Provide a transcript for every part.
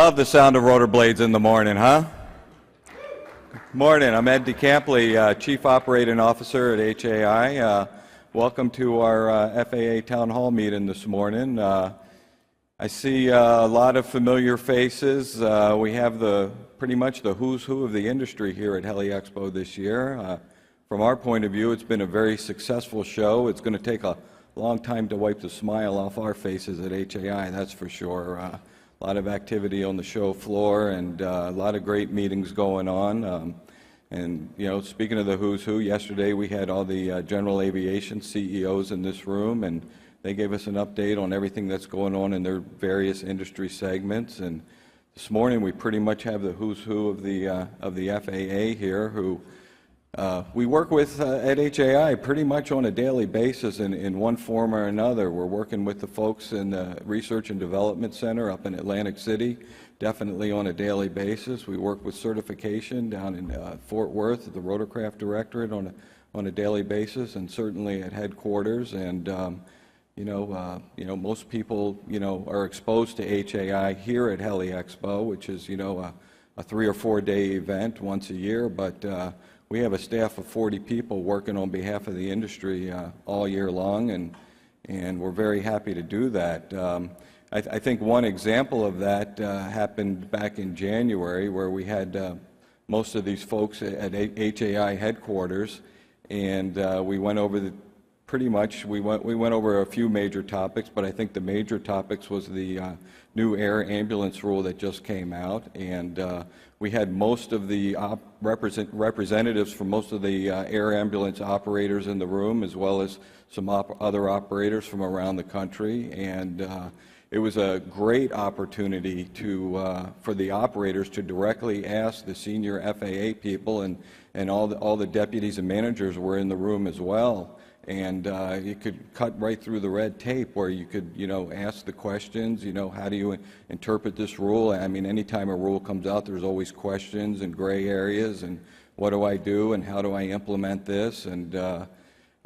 Love the sound of rotor blades in the morning, huh? Morning, I'm Ed DeCampley, Chief Operating Officer at HAI. Welcome to our FAA Town Hall meeting this morning. I see a lot of familiar faces. We have pretty much the who's who of the industry here at Heli Expo this year. From our point of view, it's been a very successful show. It's going to take a long time to wipe the smile off our faces at HAI, that's for sure. A lot of activity on the show floor and a lot of great meetings going on. And, you know, speaking of the who's who, yesterday we had all the general aviation CEOs in this room, and they gave us an update on everything that's going on in their various industry segments. And this morning we pretty much have the who's who of the FAA here, who we work with at HAI pretty much on a daily basis in one form or another. We're working with the folks in the Research and Development Center up in Atlantic City, definitely on a daily basis. We work with certification down in Fort Worth at the Rotorcraft Directorate on a daily basis, and certainly at headquarters. And most people are exposed to HAI here at Heli Expo, which is a 3 or 4 day event once a year, but we have a staff of 40 people working on behalf of the industry all year long, and we're very happy to do that. I think one example of that happened back in January, where we had most of these folks at HAI headquarters, and we went over we went over a few major topics, but I think the major topics was the new air ambulance rule that just came out, and we had most of the representatives from most of the air ambulance operators in the room, as well as some other operators from around the country, and it was a great opportunity for the operators to directly ask the senior FAA people, and all the deputies and managers were in the room as well. And you could cut right through the red tape, where you could, ask the questions, how do you interpret this rule? I mean, anytime a rule comes out, there's always questions and gray areas, and what do I do, and how do I implement this? And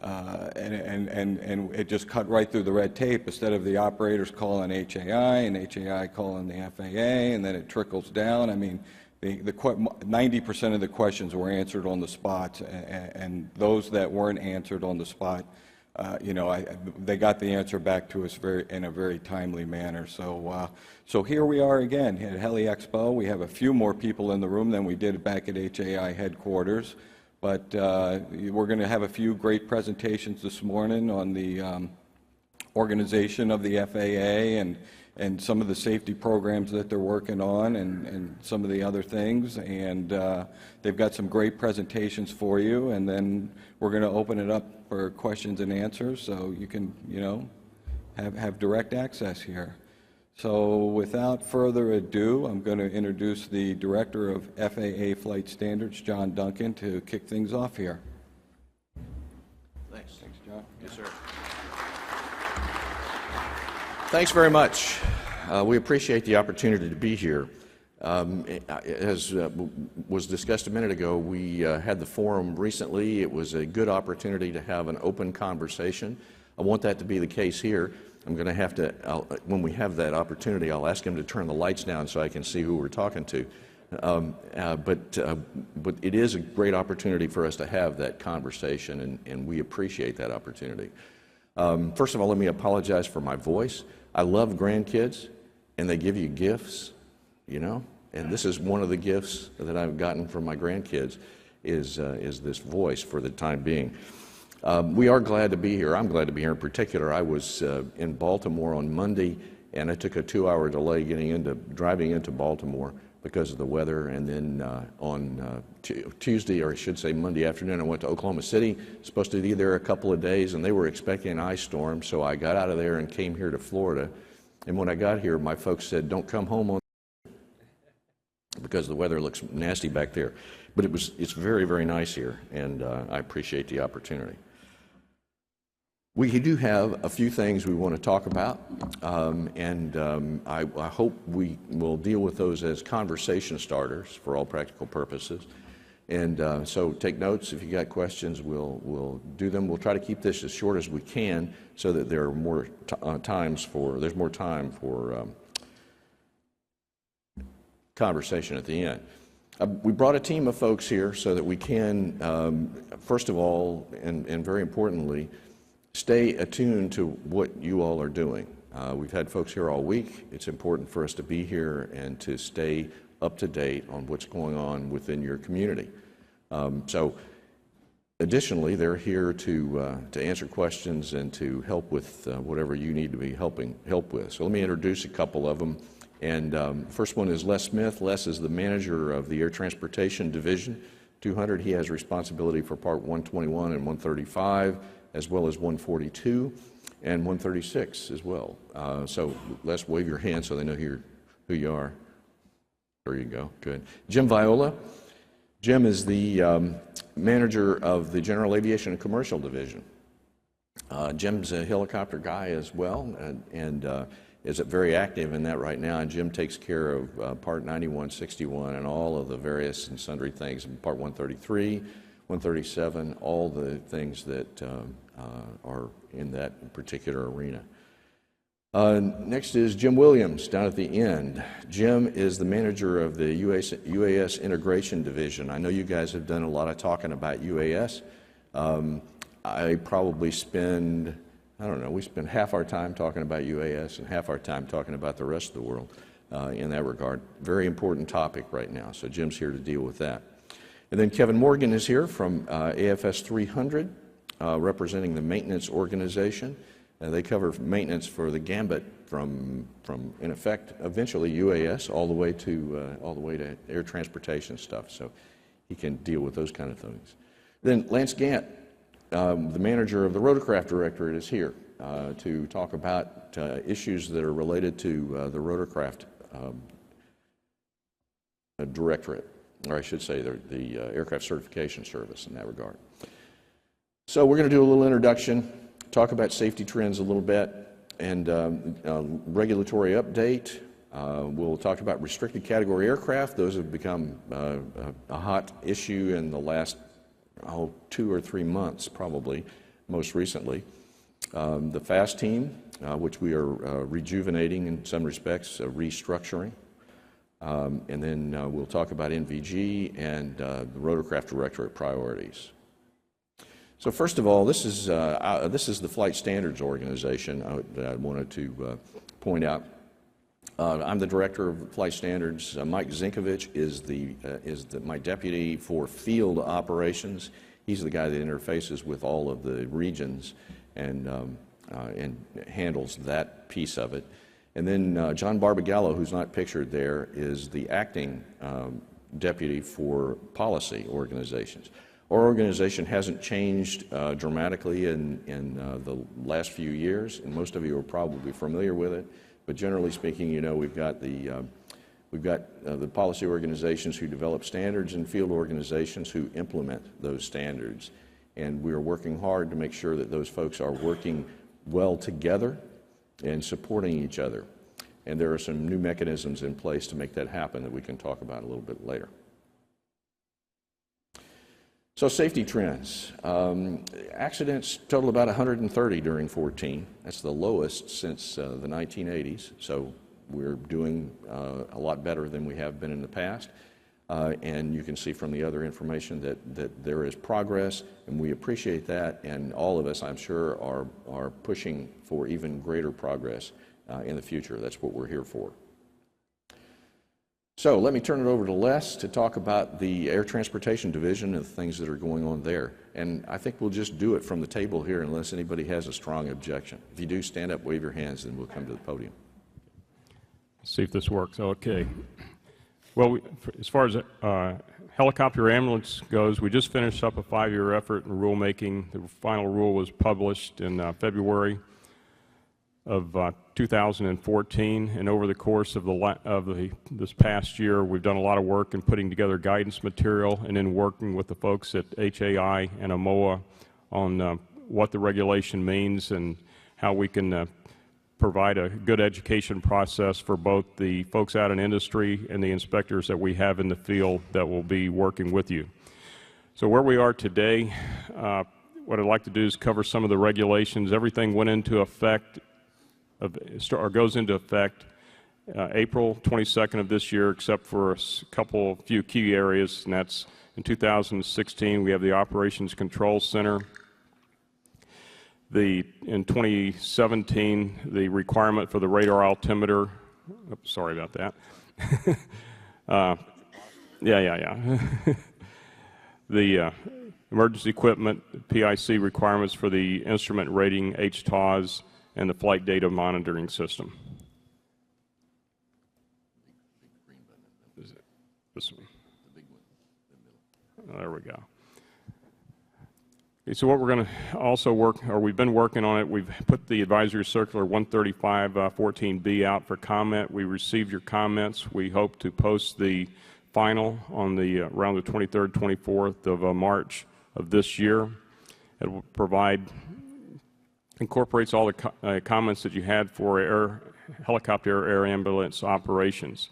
it just cut right through the red tape, instead of the operators calling HAI and HAI calling the FAA, and then it trickles down. I mean, 90% of the questions were answered on the spot, and those that weren't answered on the spot, they got the answer back to us in a very timely manner. So here we are again at Heli Expo. We have a few more people in the room than we did back at HAI headquarters, but we're going to have a few great presentations this morning on the organization of the FAA and some of the safety programs that they're working on, and some of the other things. And they've got some great presentations for you, and then we're going to open it up for questions and answers, so you can, have direct access here. So without further ado, I'm going to introduce the Director of FAA Flight Standards, John Duncan, to kick things off here. Thanks. Thanks, John. Yes, sir. Thanks very much. We appreciate the opportunity to be here. As was discussed a minute ago, we had the forum recently. It was a good opportunity to have an open conversation. I want that to be the case here. I'm going to have to, when we have that opportunity, I'll ask him to turn the lights down so I can see who we're talking to. But it is a great opportunity for us to have that conversation, and we appreciate that opportunity. First of all, let me apologize for my voice. I love grandkids, and they give you gifts, and this is one of the gifts that I've gotten from my grandkids is this voice for the time being. We are glad to be here. I'm glad to be here. In particular, I was in Baltimore on Monday, and I took a 2-hour delay driving into Baltimore because of the weather, and then on Tuesday, or I should say Monday afternoon, I went to Oklahoma City. Supposed to be there a couple of days, and they were expecting an ice storm, so I got out of there and came here to Florida. And when I got here, my folks said, "Don't come home on," because the weather looks nasty back there. But it's very, very nice here, and I appreciate the opportunity. We do have a few things we want to talk about, and I hope we will deal with those as conversation starters for all practical purposes. And so take notes. If you got questions, we'll do them. We'll try to keep this as short as we can, so that there are more there's more time for conversation at the end. We brought a team of folks here so that we can, first of all, and very importantly, stay attuned to what you all are doing. We've had folks here all week. It's important for us to be here and to stay up to date on what's going on within your community. So, additionally, they're here to answer questions and to help with whatever you need to be help with. So let me introduce a couple of them. And first one is Les Smith. Les is the manager of the Air Transportation Division 200. He has responsibility for Part 121 and 135, as well as 142 and 136 as well. So Les, wave your hand so they know who you are. There you go. Good. Jim Viola. Jim is the manager of the General Aviation and Commercial Division. Jim's a helicopter guy as well, and is very active in that right now. And Jim takes care of Part 91, 61, and all of the various and sundry things, Part 133, 137, all the things that are in that particular arena. Next is Jim Williams down at the end. Jim is the manager of the UAS Integration Division. I know you guys have done a lot of talking about UAS. I probably spend, I don't know, we spend half our time talking about UAS and half our time talking about the rest of the world in that regard. Very important topic right now, so Jim's here to deal with that. And then Kevin Morgan is here from AFS 300, representing the maintenance organization. They cover maintenance for the gambit from in effect, eventually UAS all the way to air transportation stuff. So he can deal with those kind of things. Then Lance Gant, the manager of the Rotorcraft Directorate, is here to talk about issues that are related to the Rotorcraft Directorate, or I should say the Aircraft Certification Service in that regard. So we're going to do a little introduction, talk about safety trends a little bit, and regulatory update. We'll talk about restricted category aircraft. Those have become a hot issue in the last 2 or 3 months, probably, most recently. The FAST team, which we are rejuvenating in some respects, restructuring. And then we'll talk about NVG and the Rotorcraft Directorate priorities. So first of all, this is the Flight Standards Organization that I wanted to point out. I'm the director of Flight Standards. Mike Zinkovich is my deputy for field operations. He's the guy that interfaces with all of the regions and handles that piece of it. And then John Barbagallo, who's not pictured there, is the acting deputy for policy organizations. Our organization hasn't changed dramatically in the last few years, and most of you are probably familiar with it. But generally speaking, you know, we've got the policy organizations who develop standards and field organizations who implement those standards. And we are working hard to make sure that those folks are working well together and supporting each other. And there are some new mechanisms in place to make that happen that we can talk about a little bit later. So safety trends. Accidents total about 130 during 14. That's the lowest since the 1980s. So we're doing a lot better than we have been in the past. And you can see from the other information that there is progress, and we appreciate that. And all of us, I'm sure, are pushing for even greater progress in the future. That's what we're here for. So let me turn it over to Les to talk about the Air Transportation Division and the things that are going on there. And I think we'll just do it from the table here unless anybody has a strong objection. If you do, stand up, wave your hands, and we'll come to the podium. Let's see if this works. Okay. Well, as far as helicopter ambulance goes, we just finished up a 5-year effort in rulemaking. The final rule was published in February of 2014, and over the course of this past year, we've done a lot of work in putting together guidance material and in working with the folks at HAI and AMOA on what the regulation means and how we can provide a good education process for both the folks out in industry and the inspectors that we have in the field that will be working with you. So where we are today, what I'd like to do is cover some of the regulations. Everything went into effect or goes into effect April 22nd of this year, except for few key areas, and that's in 2016 we have the Operations Control Center. In 2017, the requirement for the radar altimeter, oops, sorry about that. The emergency equipment, PIC requirements for the instrument rating, HTAWs, and the flight data monitoring system. This one. There we go. Okay, so what we're going to also we've been working on it, we've put the Advisory Circular 135-14B out for comment. We received your comments. We hope to post the final on around the 23rd, 24th of March of this year. It will incorporates all the comments that you had for helicopter air ambulance operations.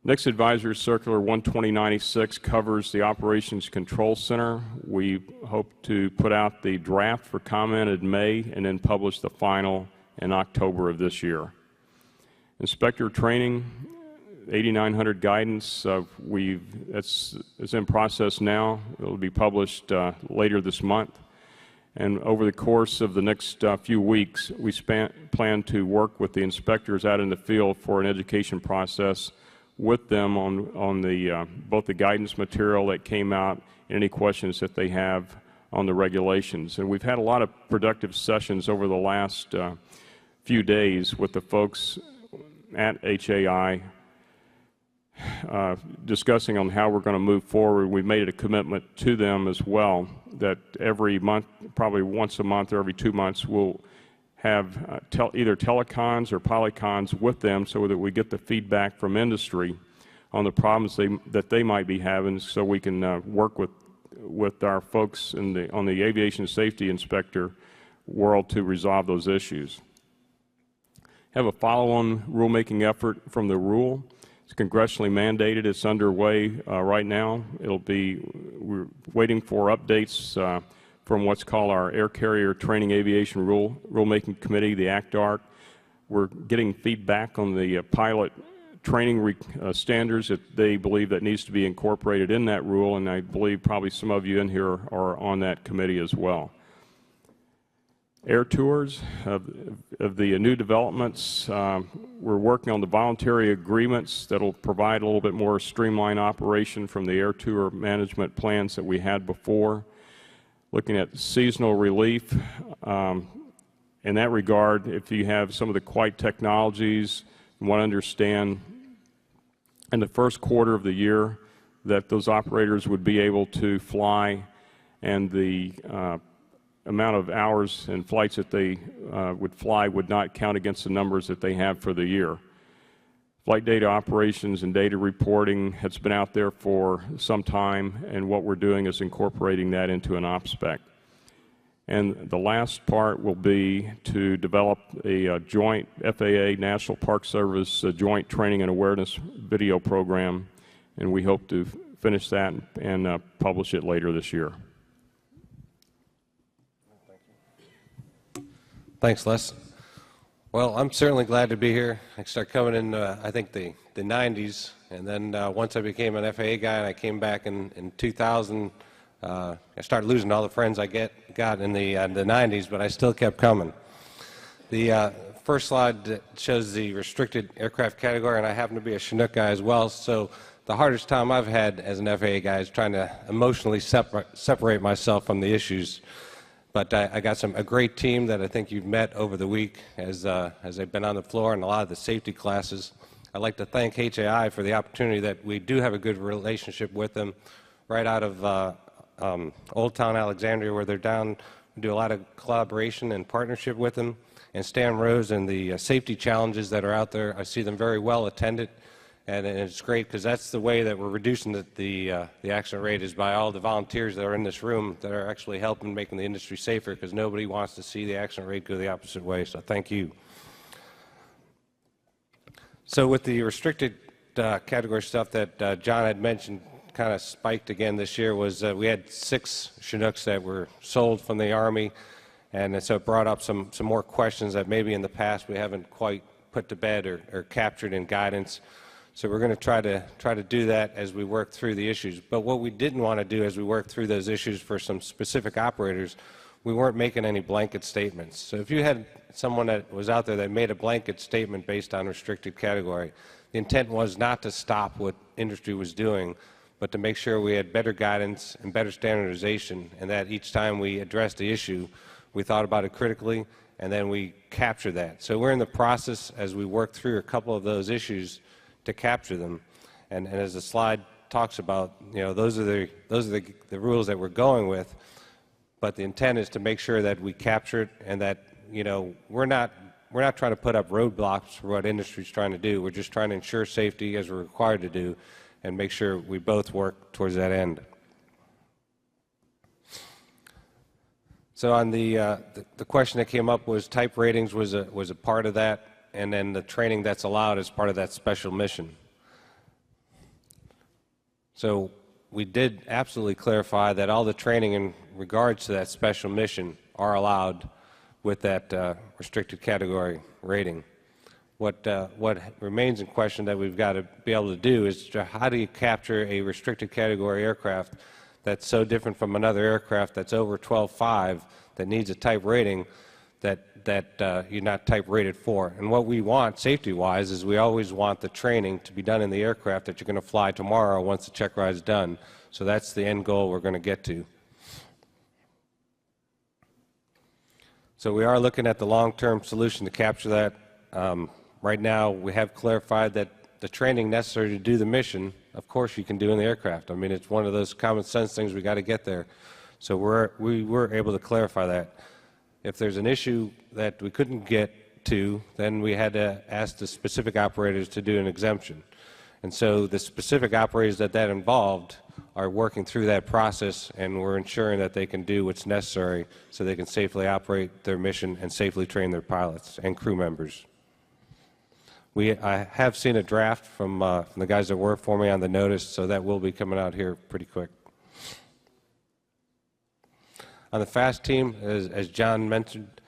Next Advisory Circular 12096 covers the Operations Control Center. We hope to put out the draft for comment in May and then publish the final in October of this year. Inspector training, 8900 guidance, it's in process now. It will be published later this month. And over the course of the next few weeks, we plan to work with the inspectors out in the field for an education process with them on both the guidance material that came out and any questions that they have on the regulations. And we've had a lot of productive sessions over the last few days with the folks at HAI discussing on how we're going to move forward. We've made it a commitment to them as well that every month, probably once a month or every 2 months, we'll have either telecons or polycons with them so that we get the feedback from industry on the problems that they might be having, so we can work with our folks on the aviation safety inspector world to resolve those issues. Have a follow-on rulemaking effort from the rule. It's congressionally mandated. It's underway right now. We're waiting for updates from what's called our Air Carrier Training Aviation Rulemaking Committee, the ACTARC. We're getting feedback on the pilot training standards that they believe that needs to be incorporated in that rule, and I believe probably some of you in here are on that committee as well. Air tours of the new developments. We're working on the voluntary agreements that will provide a little bit more streamlined operation from the air tour management plans that we had before. Looking at seasonal relief. In that regard, if you have some of the quiet technologies, you want to understand in the first quarter of the year that those operators would be able to fly, and the amount of hours and flights that they would fly would not count against the numbers that they have for the year. Flight data operations and data reporting has been out there for some time, and what we're doing is incorporating that into an op spec. And the last part will be to develop a joint FAA National Park Service joint training and awareness video program, and we hope to finish that and publish it later this year. Thanks, Les. Well, I'm certainly glad to be here. I started coming in, I think, the 90s, and then once I became an FAA guy and I came back in 2000, I started losing all the friends I got in the 90s, but I still kept coming. The first slide shows the restricted aircraft category, and I happen to be a Chinook guy as well, so the hardest time I've had as an FAA guy is trying to emotionally separate myself from the issues. But I got a great team that I think you've met over the week as they've been on the floor in a lot of the safety classes. I'd like to thank HAI for the opportunity that we do have a good relationship with them right out of Old Town Alexandria, where they're down. We do a lot of collaboration and partnership with them. And Stan Rose and the safety challenges that are out there, I see them very well attended. And it's great because that's the way that we're reducing the accident rate, is by all the volunteers that are in this room that are actually helping making the industry safer, because nobody wants to see the accident rate go the opposite way. So thank you. So with the restricted category stuff that John had mentioned kind of spiked again this year, was we had 6 Chinooks that were sold from the Army, and so it brought up some more questions that maybe in the past we haven't quite put to bed or captured in guidance. So we're going to try to do that as we work through the issues. But what we didn't want to do as we work through those issues for some specific operators, we weren't making any blanket statements. So if you had someone that was out there that made a blanket statement based on restricted category, the intent was not to stop what industry was doing, but to make sure we had better guidance and better standardization, and that each time we addressed the issue, we thought about it critically, and then we captured that. So we're in the process, as we work through a couple of those issues, to capture them. And as the slide talks about, you know, those are the rules that we're going with, but the intent is to make sure that we capture it, and that, you know, we're not trying to put up roadblocks for what industry's trying to do. We're just trying to ensure safety as we're required to do, and make sure we both work towards that end. So on the question that came up was type ratings was a part of that, and then the training that's allowed as part of that special mission. So we did absolutely clarify that all the training in regards to that special mission are allowed with that restricted category rating. What remains in question that we've got to be able to do is how do you capture a restricted category aircraft that's so different from another aircraft that's over 12.5 that needs a type rating that you're not type rated for. And what we want, safety-wise, is we always want the training to be done in the aircraft that you're going to fly tomorrow once the check ride is done. So that's the end goal we're going to get to. So we are looking at the long-term solution to capture that. Right now, we have clarified that the training necessary to do the mission, of course, you can do in the aircraft. I mean, it's one of those common sense things we got to get there. So we were able to clarify that. If there's an issue that we couldn't get to, then we had to ask the specific operators to do an exemption. And so the specific operators that involved are working through that process, and we're ensuring that they can do what's necessary so they can safely operate their mission and safely train their pilots and crew members. I have seen a draft from the guys that work for me on the notice, so that will be coming out here pretty quick. On the FAST team, as John mentioned,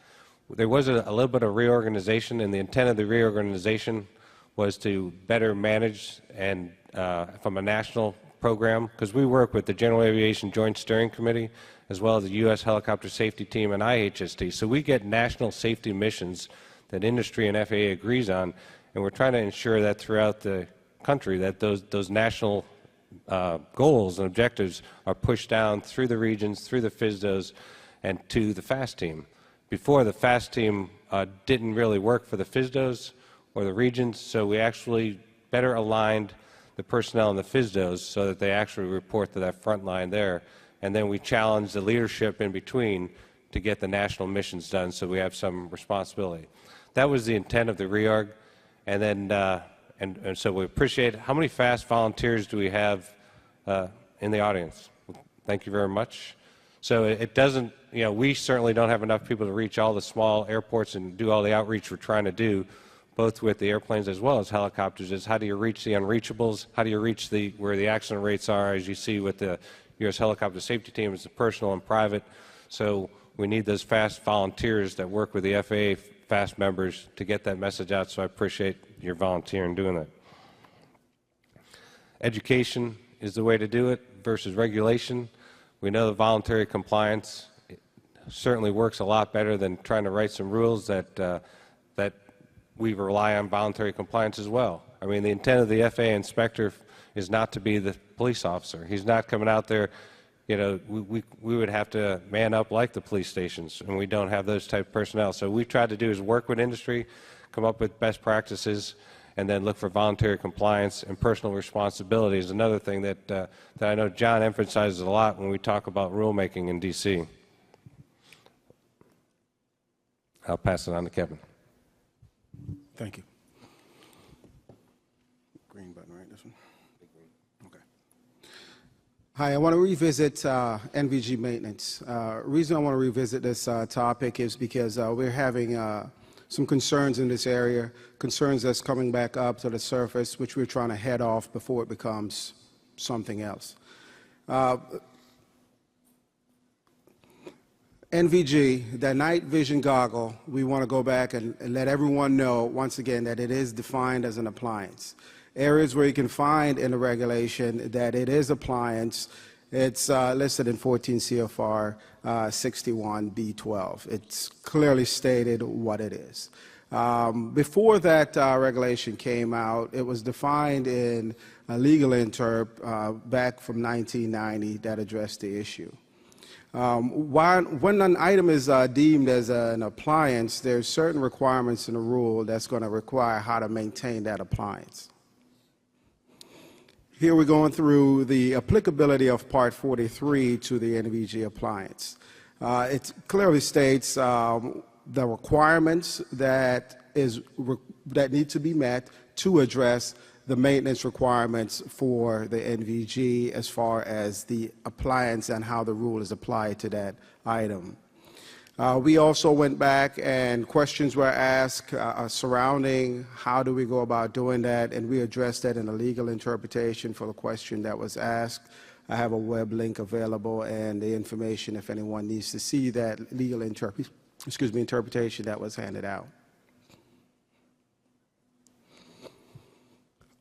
there was a little bit of reorganization, and the intent of the reorganization was to better manage and from a national program, because we work with the General Aviation Joint Steering Committee as well as the U.S. Helicopter Safety Team and IHST. So we get national safety missions that industry and FAA agrees on, and we're trying to ensure that throughout the country that those national goals and objectives are pushed down through the regions, through the FSDOs, and to the FAST team. Before, the FAST team didn't really work for the FSDOs or the regions, so we actually better aligned the personnel in the FSDOs so that they actually report to that front line there. And then we challenged the leadership in between to get the national missions done so we have some responsibility. That was the intent of the reorg. And then and so we appreciate it. How many FAST volunteers do we have in the audience? Thank you very much. So it doesn't, you know, we certainly don't have enough people to reach all the small airports and do all the outreach we're trying to do, both with the airplanes as well as helicopters, is how do you reach the unreachables? How do you reach where the accident rates are, as you see with the U.S. Helicopter Safety Team, it's the personal and private. So we need those FAST volunteers that work with the FAA FAST members to get that message out, so I appreciate your volunteering doing that. Education is the way to do it versus regulation. We know that voluntary compliance certainly works a lot better than trying to write some rules that we rely on voluntary compliance as well. I mean, the intent of the FAA inspector is not to be the police officer. He's not coming out there, you know, we would have to man up like the police stations, and we don't have those type of personnel. So what we tried to do is work with industry, come up with best practices, and then look for voluntary compliance and personal responsibility is another thing that I know John emphasizes a lot when we talk about rulemaking in D.C. I'll pass it on to Kevin. Thank you. Green button, right? This one? Okay. Hi, I want to revisit NVG maintenance. Reason I want to revisit this topic is because we're having some concerns in this area, concerns that's coming back up to the surface, which we're trying to head off before it becomes something else. NVG, that night vision goggle, we want to go back and let everyone know, once again, that it is defined as an appliance. Areas where you can find in the regulation that it is appliance, it's listed in 14 CFR 61B12. It's clearly stated what it is. Before that regulation came out, it was defined in a legal interp back from 1990 that addressed the issue. When an item is deemed as an appliance, there's certain requirements in the rule that's going to require how to maintain that appliance. Here we're going through the applicability of Part 43 to the NVG appliance. It clearly states the requirements that need to be met to address the maintenance requirements for the NVG as far as the appliance and how the rule is applied to that item. We also went back and questions were asked surrounding how do we go about doing that, and we addressed that in a legal interpretation for the question that was asked. I have a web link available and the information if anyone needs to see that legal interpretation that was handed out.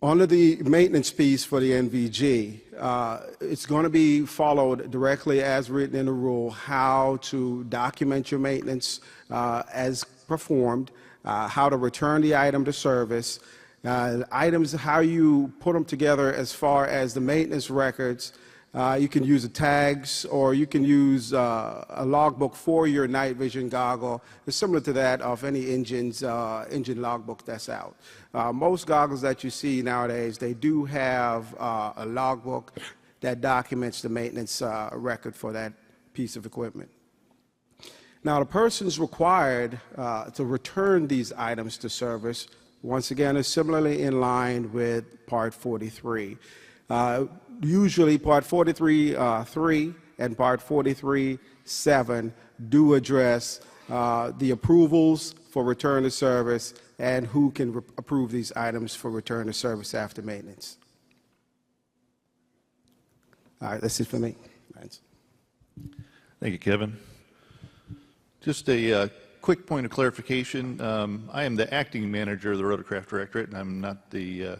Under the maintenance piece for the NVG, it's going to be followed directly as written in the rule, how to document your maintenance as performed, how to return the item to service, items, how you put them together as far as the maintenance records. You can use the tags, or you can use a logbook for your night vision goggle. It's similar to that of any engine logbook that's out. Most goggles that you see nowadays, they do have a logbook that documents the maintenance record for that piece of equipment. Now, the person is required to return these items to service. Once again, is similarly in line with Part 43. Usually, Part 43.3 and Part 43.7 do address the approvals for return to service and who can approve these items for return to service after maintenance. All right, that's it for me. Thanks. Thank you, Kevin. Just a quick point of clarification. I am the acting manager of the Rotorcraft Directorate, and I'm not the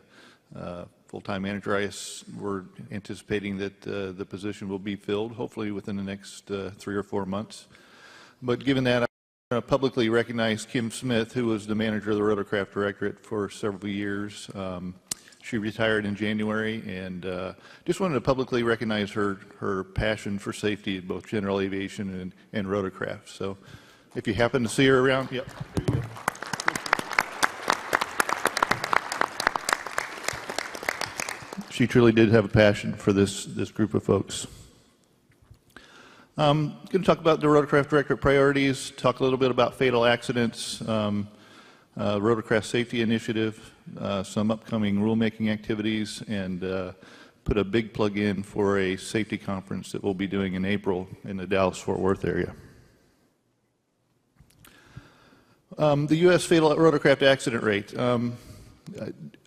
full-time manager. We're anticipating that the position will be filled, hopefully within the next 3 or 4 months. But given that, I want to publicly recognize Kim Smith, who was the manager of the Rotorcraft Directorate for several years. She retired in January, and just wanted to publicly recognize her passion for safety in both general aviation and rotorcraft. So if you happen to see her around, yep, there you go. She truly did have a passion for this group of folks. I'm going to talk about the Rotorcraft Directorate priorities, talk a little bit about fatal accidents, Rotorcraft Safety Initiative, some upcoming rulemaking activities, and put a big plug in for a safety conference that we'll be doing in April in the Dallas-Fort Worth area. The U.S. fatal rotorcraft accident rate.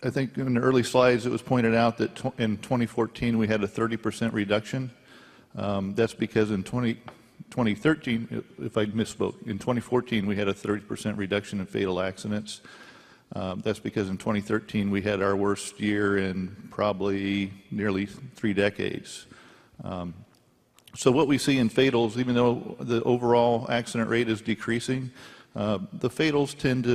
I think in the early slides it was pointed out that in 2014 we had a 30% reduction. That's because in 2013, if I misspoke, in 2014 we had a 30% reduction in fatal accidents. That's because in 2013 we had our worst year in probably nearly 3 decades. So what we see in fatals, even though the overall accident rate is decreasing, the fatals tend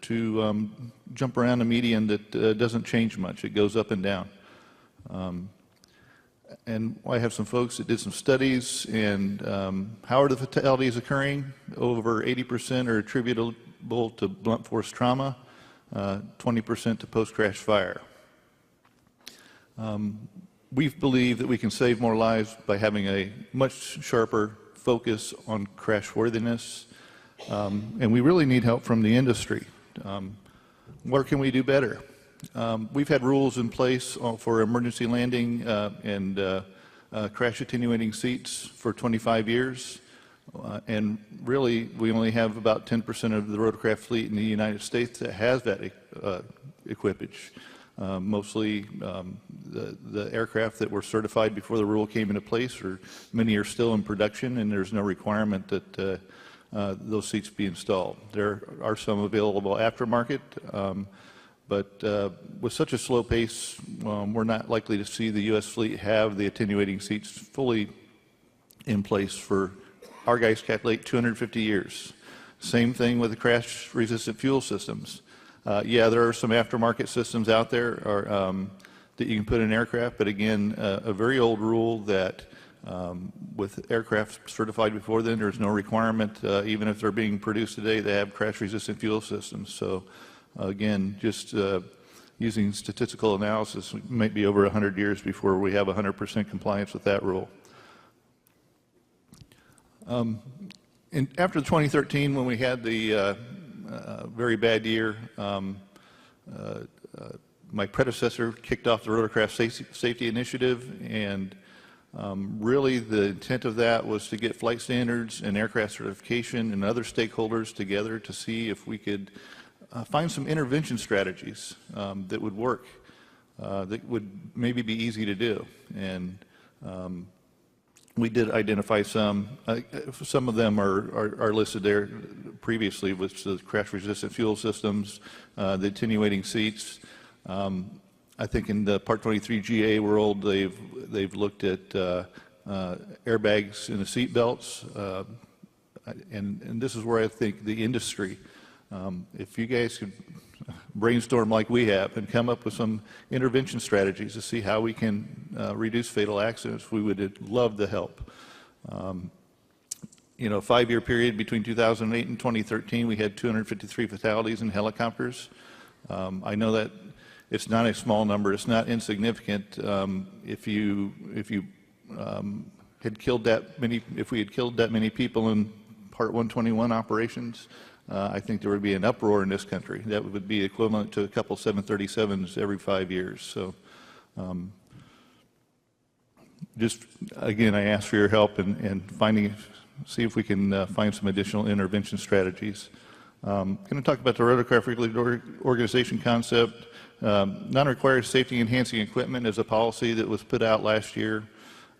to jump around a median that doesn't change much. It goes up and down. And I have some folks that did some studies, and how are the fatalities occurring? Over 80% are attributable to blunt force trauma, 20% to post-crash fire. We believe that we can save more lives by having a much sharper focus on crashworthiness, and we really need help from the industry. Where can we do better? We've had rules in place for emergency landing and crash attenuating seats for 25 years, and really we only have about 10% of the rotorcraft fleet in the United States that has that equipage. Mostly the aircraft that were certified before the rule came into place, or many are still in production, and there's no requirement that those seats be installed. There are some available aftermarket, but with such a slow pace, we're not likely to see the U.S. fleet have the attenuating seats fully in place for, our guys calculate, 250 years. Same thing with the crash-resistant fuel systems. Yeah, there are some aftermarket systems out there that you can put in aircraft, but again, a very old rule that with aircraft certified before then, there's no requirement, even if they're being produced today, they have crash-resistant fuel systems. So again, just using statistical analysis, it might be over 100 years before we have 100% compliance with that rule. And after 2013, when we had the very bad year, my predecessor kicked off the Rotorcraft Safety Initiative, and really the intent of that was to get flight standards and aircraft certification and other stakeholders together to see if we could find some intervention strategies that would work, that would maybe be easy to do. And we did identify some. Some of them are listed there previously, which the crash-resistant fuel systems, the attenuating seats. I think in the Part 23 GA world, they've looked at airbags in the seat belts, and this is where I think the industry, if you guys could brainstorm like we have and come up with some intervention strategies to see how we can reduce fatal accidents, we would love the help. You know, 5-year period between 2008 and 2013, we had 253 fatalities in helicopters. I know that it's not a small number. It's not insignificant. If we had killed that many people in Part 121 operations, I think there would be an uproar in this country. That would be equivalent to a couple 737s every 5 years. So just, again, I ask for your help in see if we can find some additional intervention strategies. I'm going to talk about the Rotorcraft Regulatory Organization concept. Non-required safety-enhancing equipment is a policy that was put out last year.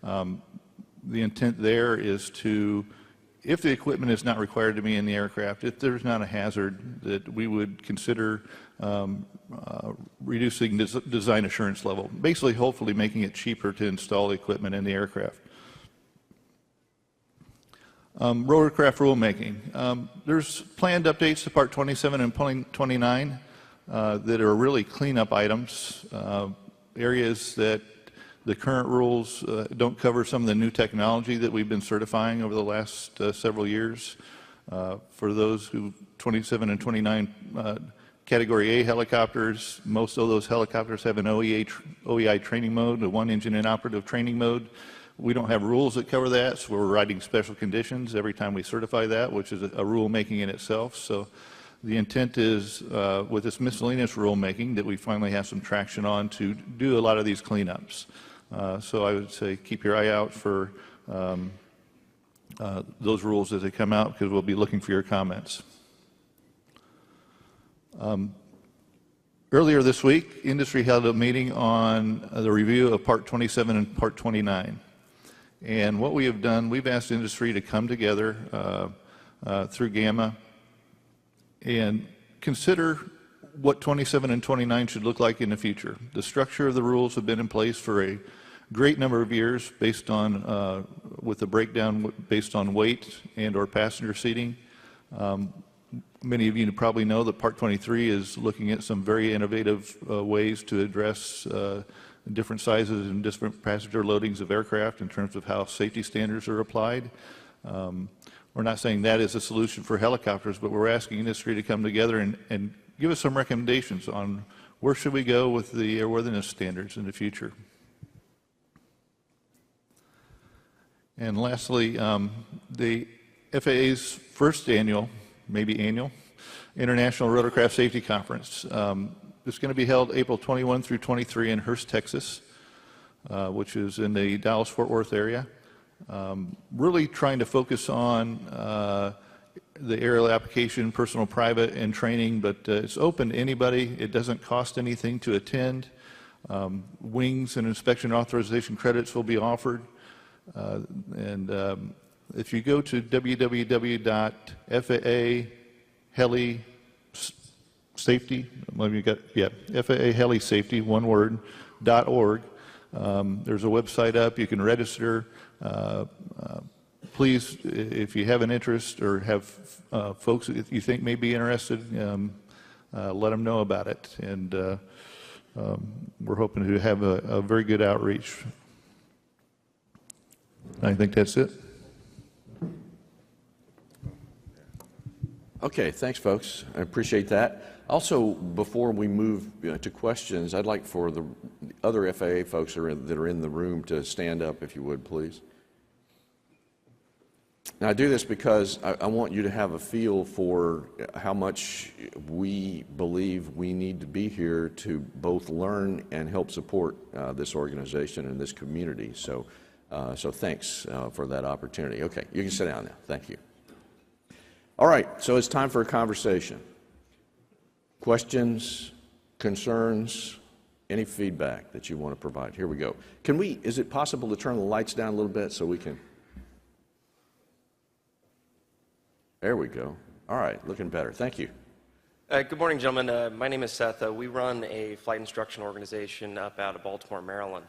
The intent there is to, if the equipment is not required to be in the aircraft, if there's not a hazard, that we would consider reducing design assurance level, basically hopefully making it cheaper to install equipment in the aircraft. Rotorcraft rulemaking. There's planned updates to Part 27 and Part 29 that are really cleanup items, areas that the current rules don't cover some of the new technology that we've been certifying over the last several years. For those who 27 and 29 Category A helicopters, most of those helicopters have an OEI training mode, a one-engine inoperative training mode. We don't have rules that cover that, so we're writing special conditions every time we certify that, which is a rulemaking in itself. So the intent is, with this miscellaneous rulemaking, that we finally have some traction on to do a lot of these cleanups. So I would say keep your eye out for those rules as they come out, because we'll be looking for your comments. Earlier this week, industry held a meeting on the review of Part 27 and Part 29. And what we have done, we've asked industry to come together through GAMA and consider what 27 and 29 should look like in the future. The structure of the rules have been in place for a great number of years based on, with the breakdown based on weight and or passenger seating. Many of you probably know that Part 23 is looking at some very innovative ways to address different sizes and different passenger loadings of aircraft in terms of how safety standards are applied. We're not saying that is a solution for helicopters, but we're asking industry to come together and give us some recommendations on where should we go with the airworthiness standards in the future. And lastly, the FAA's first annual, maybe annual, International Rotorcraft Safety Conference. It's going to be held April 21 through 23 in Hurst, Texas, which is in the Dallas-Fort Worth area. Really trying to focus on the aerial application, personal, private, and training, but it's open to anybody. It doesn't cost anything to attend. Wings and inspection authorization credits will be offered. If you go to www.FAA FAA one word, .org. There's a website up. You can register. Please, if you have an interest or have folks that you think may be interested, let them know about it. And we're hoping to have a very good outreach. I think that's it. Okay, thanks, folks. I appreciate that. Also, before we move to questions, I'd like for the other FAA folks that are in the room to stand up, if you would, please. Now, I do this because I want you to have a feel for how much we believe we need to be here to both learn and help support this organization and this community. So thanks for that opportunity. Okay, you can sit down now. Thank you. All right, so it's time for a conversation. Questions, concerns, any feedback that you want to provide? Here we go. Is it possible to turn the lights down a little bit so we can? There we go. All right, looking better. Thank you. Good morning, gentlemen. My name is Seth. We run a flight instruction organization up out of Baltimore, Maryland.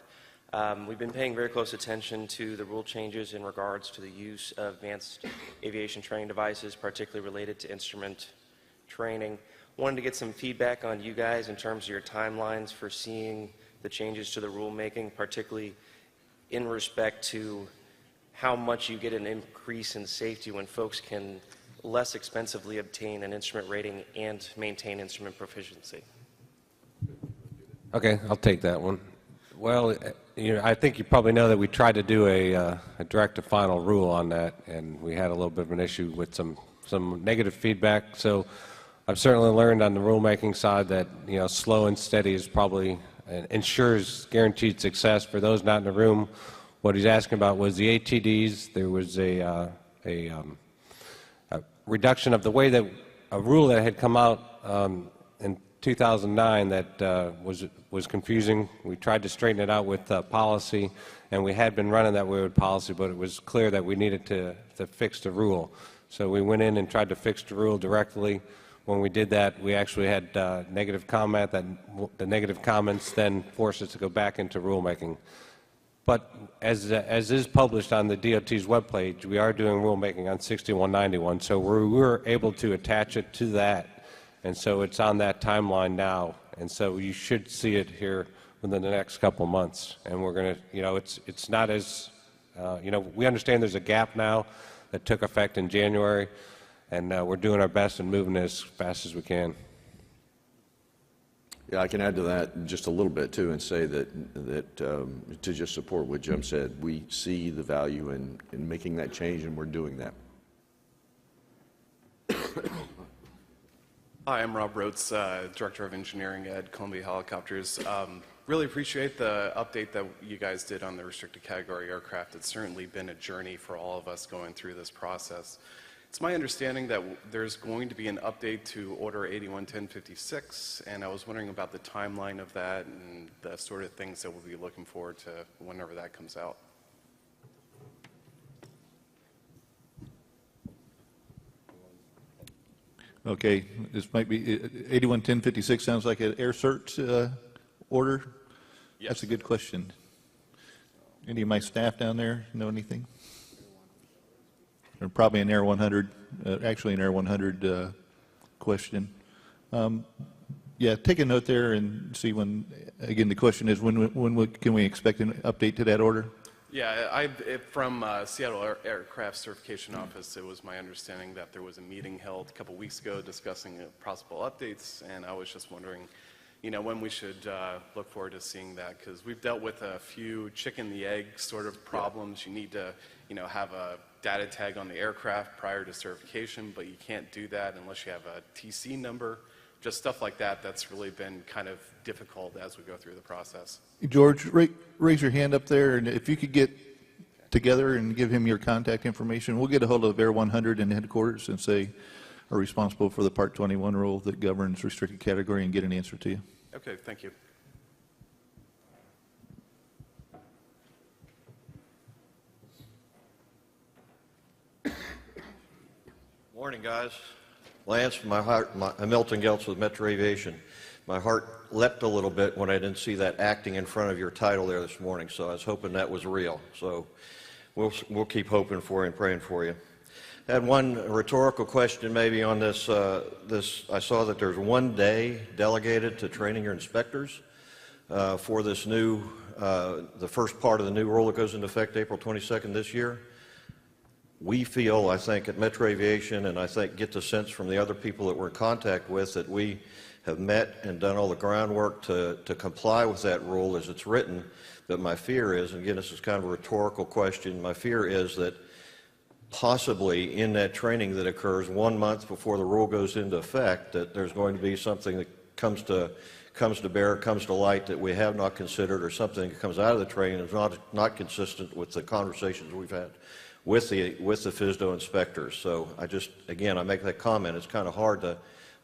We've been paying very close attention to the rule changes in regards to the use of advanced aviation training devices, particularly related to instrument training. Wanted to get some feedback on you guys in terms of your timelines for seeing the changes to the rulemaking, particularly in respect to how much you get an increase in safety when folks can less expensively obtain an instrument rating and maintain instrument proficiency. Okay, I'll take that one. Well, I think you probably know that we tried to do a direct to final rule on that, and we had a little bit of an issue with some negative feedback. So I've certainly learned on the rulemaking side that slow and steady is probably ensures guaranteed success. For those not in the room, what he's asking about was the ATDs. There was a reduction of the way that a rule that had come out in 2009 that was confusing. We tried to straighten it out with policy, and we had been running that way with policy, but it was clear that we needed to fix the rule. So we went in and tried to fix the rule directly. When we did that, we actually had negative comment. That the negative comments then forced us to go back into rulemaking. But as is published on the DOT's webpage, we are doing rulemaking on 6191, so we were able to attach it to that, and so it's on that timeline now, and so you should see it here within the next couple months. And we're going to, it's not as, we understand there's a gap now that took effect in January, and we're doing our best and moving as fast as we can. Yeah, I can add to that just a little bit too, and say that to just support what Jim said, we see the value in making that change, and we're doing that. Hi, I'm Rob Rhodes, Director of Engineering at Columbia Helicopters. Really appreciate the update that you guys did on the restricted category aircraft. It's certainly been a journey for all of us going through this process. It's my understanding that there's going to be an update to Order 811056, and I was wondering about the timeline of that and the sort of things that we'll be looking forward to whenever that comes out. Okay, this might be 811056 sounds like an air cert order. Yes. That's a good question. Any of my staff down there know anything? Or probably an Air 100, actually an Air 100 question. Yeah, take a note there and see when. Again, the question is when can we expect an update to that order? Yeah, from Seattle Aircraft Certification Office, it was my understanding that there was a meeting held a couple weeks ago discussing possible updates, and I was just wondering, when we should look forward to seeing that, because we've dealt with a few chicken the egg sort of problems. You need to, have a data tag on the aircraft prior to certification, but you can't do that unless you have a TC number. Just stuff like that that's really been kind of difficult as we go through the process. George, raise your hand up there, and if you could get together and give him your contact information. We'll get a hold of Air 100 in headquarters and say, are responsible for the Part 21 rule that governs restricted category and get an answer to you. Okay, thank you. Morning, guys. Lance, Milton Geltz with Metro Aviation. My heart leapt a little bit when I didn't see that acting in front of your title there this morning, so I was hoping that was real. So we'll keep hoping for you and praying for you. I had one rhetorical question maybe on this. I saw that there's 1 day delegated to training your inspectors for this new, the first part of the new rule that goes into effect April 22nd this year. We feel, I think, at Metro Aviation, and I think get the sense from the other people that we're in contact with, that we have met and done all the groundwork to comply with that rule as it's written. But my fear is, and again, this is kind of a rhetorical question, my fear is that possibly in that training that occurs 1 month before the rule goes into effect, that there's going to be something that comes to bear, comes to light that we have not considered, or something that comes out of the training is not consistent with the conversations we've had with the FSDO inspectors. So I make that comment. It's kind of hard to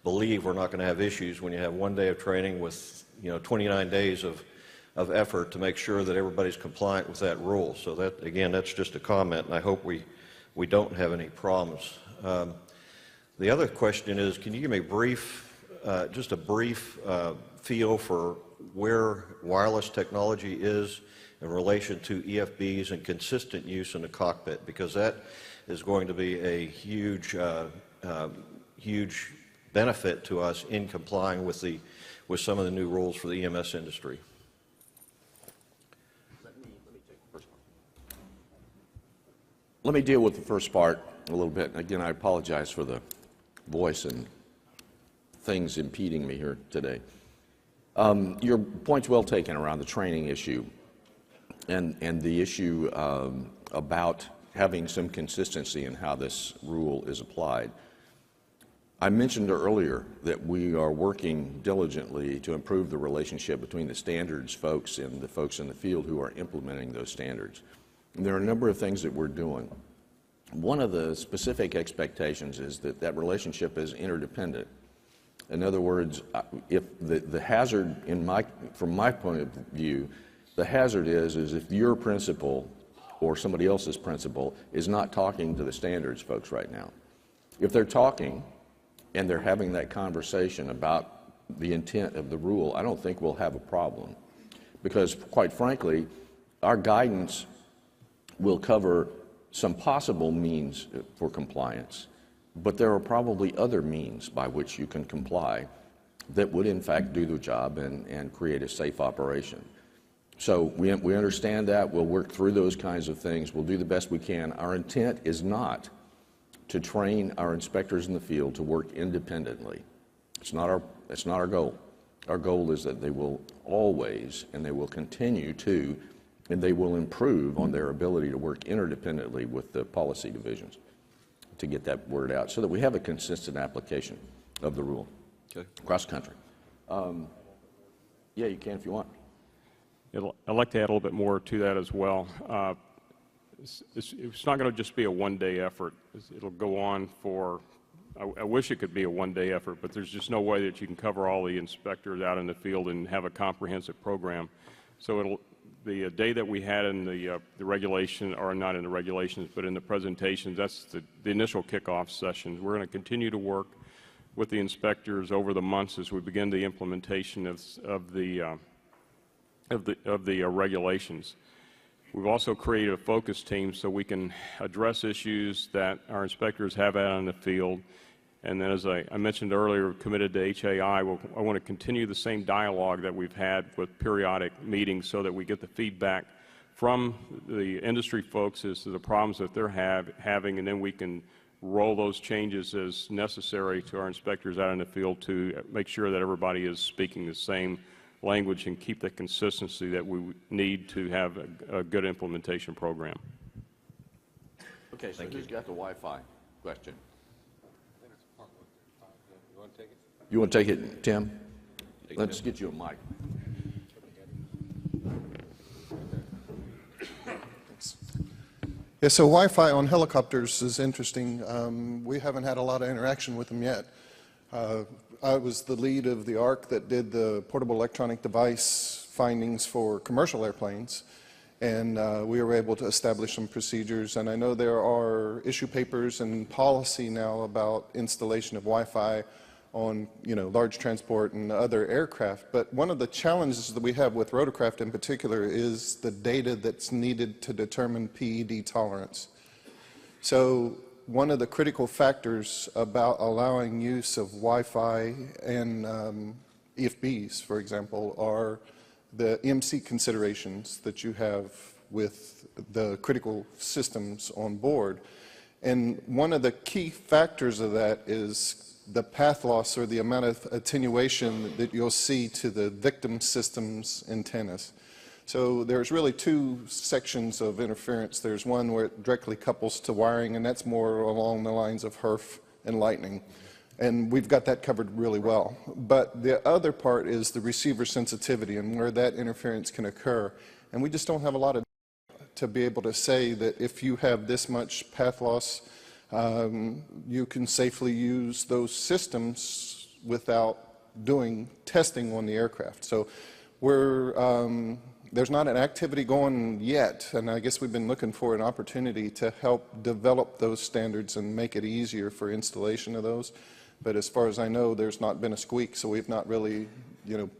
believe we're not going to have issues when you have 1 day of training with 29 days of effort to make sure that everybody's compliant with that rule. So that, again, that's just a comment, and I hope we don't have any problems. The other question is, can you give me just a brief feel for where wireless technology is in relation to EFBs and consistent use in the cockpit? Because that is going to be a huge benefit to us in complying with some of the new rules for the EMS industry. Let me deal with the first part a little bit. Again, I apologize for the voice and things impeding me here today. Your point's well taken around the training issue and the issue about having some consistency in how this rule is applied. I mentioned earlier that we are working diligently to improve the relationship between the standards folks and the folks in the field who are implementing those standards. And there are a number of things that we're doing. One of the specific expectations is that that relationship is interdependent. In other words, if the hazard, from my point of view, the hazard is if your principal or somebody else's principal is not talking to the standards folks right now. If they're talking and they're having that conversation about the intent of the rule, I don't think we'll have a problem. Because, quite frankly, our guidance will cover some possible means for compliance, but there are probably other means by which you can comply that would in fact do the job and create a safe operation. So we understand that. We'll work through those kinds of things. We'll do the best we can. Our intent is not to train our inspectors in the field to work independently. It's not our goal. Our goal is that they will always, and they will continue to, and they will improve on their ability to work interdependently with the policy divisions to get that word out so that we have a consistent application of the rule across the country. Yeah, you can if you want. I'd like to add a little bit more to that as well. It's not going to just be a one-day effort. It'll go on for, I wish it could be a one-day effort, but there's just no way that you can cover all the inspectors out in the field and have a comprehensive program. So the day that we had in the regulation, or not in the regulations, but in the presentations, that's the initial kickoff session. We're going to continue to work with the inspectors over the months as we begin the implementation of the regulations. We've also created a focus team so we can address issues that our inspectors have out in the field. And then, as I mentioned earlier, committed to HAI, I want to continue the same dialogue that we've had with periodic meetings so that we get the feedback from the industry folks as to the problems that they're having, and then we can roll those changes as necessary to our inspectors out in the field to make sure that everybody is speaking the same language and keep the consistency that we need to have a good implementation program. Okay, so who's got the Wi-Fi question? You want to take it, Tim? Let's get you a mic. Yeah, so Wi-Fi on helicopters is interesting. We haven't had a lot of interaction with them yet. I was the lead of the ARC that did the portable electronic device findings for commercial airplanes, and we were able to establish some procedures. And I know there are issue papers and policy now about installation of Wi-Fi on, large transport and other aircraft. But one of the challenges that we have with rotorcraft in particular is the data that's needed to determine PED tolerance. So one of the critical factors about allowing use of Wi-Fi and EFBs, for example, are the MC considerations that you have with the critical systems on board. And one of the key factors of that is the path loss, or the amount of attenuation that you'll see to the victim system's antennas. So there's really two sections of interference. There's one where it directly couples to wiring, and that's more along the lines of HERF and lightning. And we've got that covered really well. But the other part is the receiver sensitivity and where that interference can occur. And we just don't have a lot of data to be able to say that if you have this much path loss, you can safely use those systems without doing testing on the aircraft. So there's not an activity going yet, and I guess we've been looking for an opportunity to help develop those standards and make it easier for installation of those. But as far as I know, there's not been a squeak, so we've not really,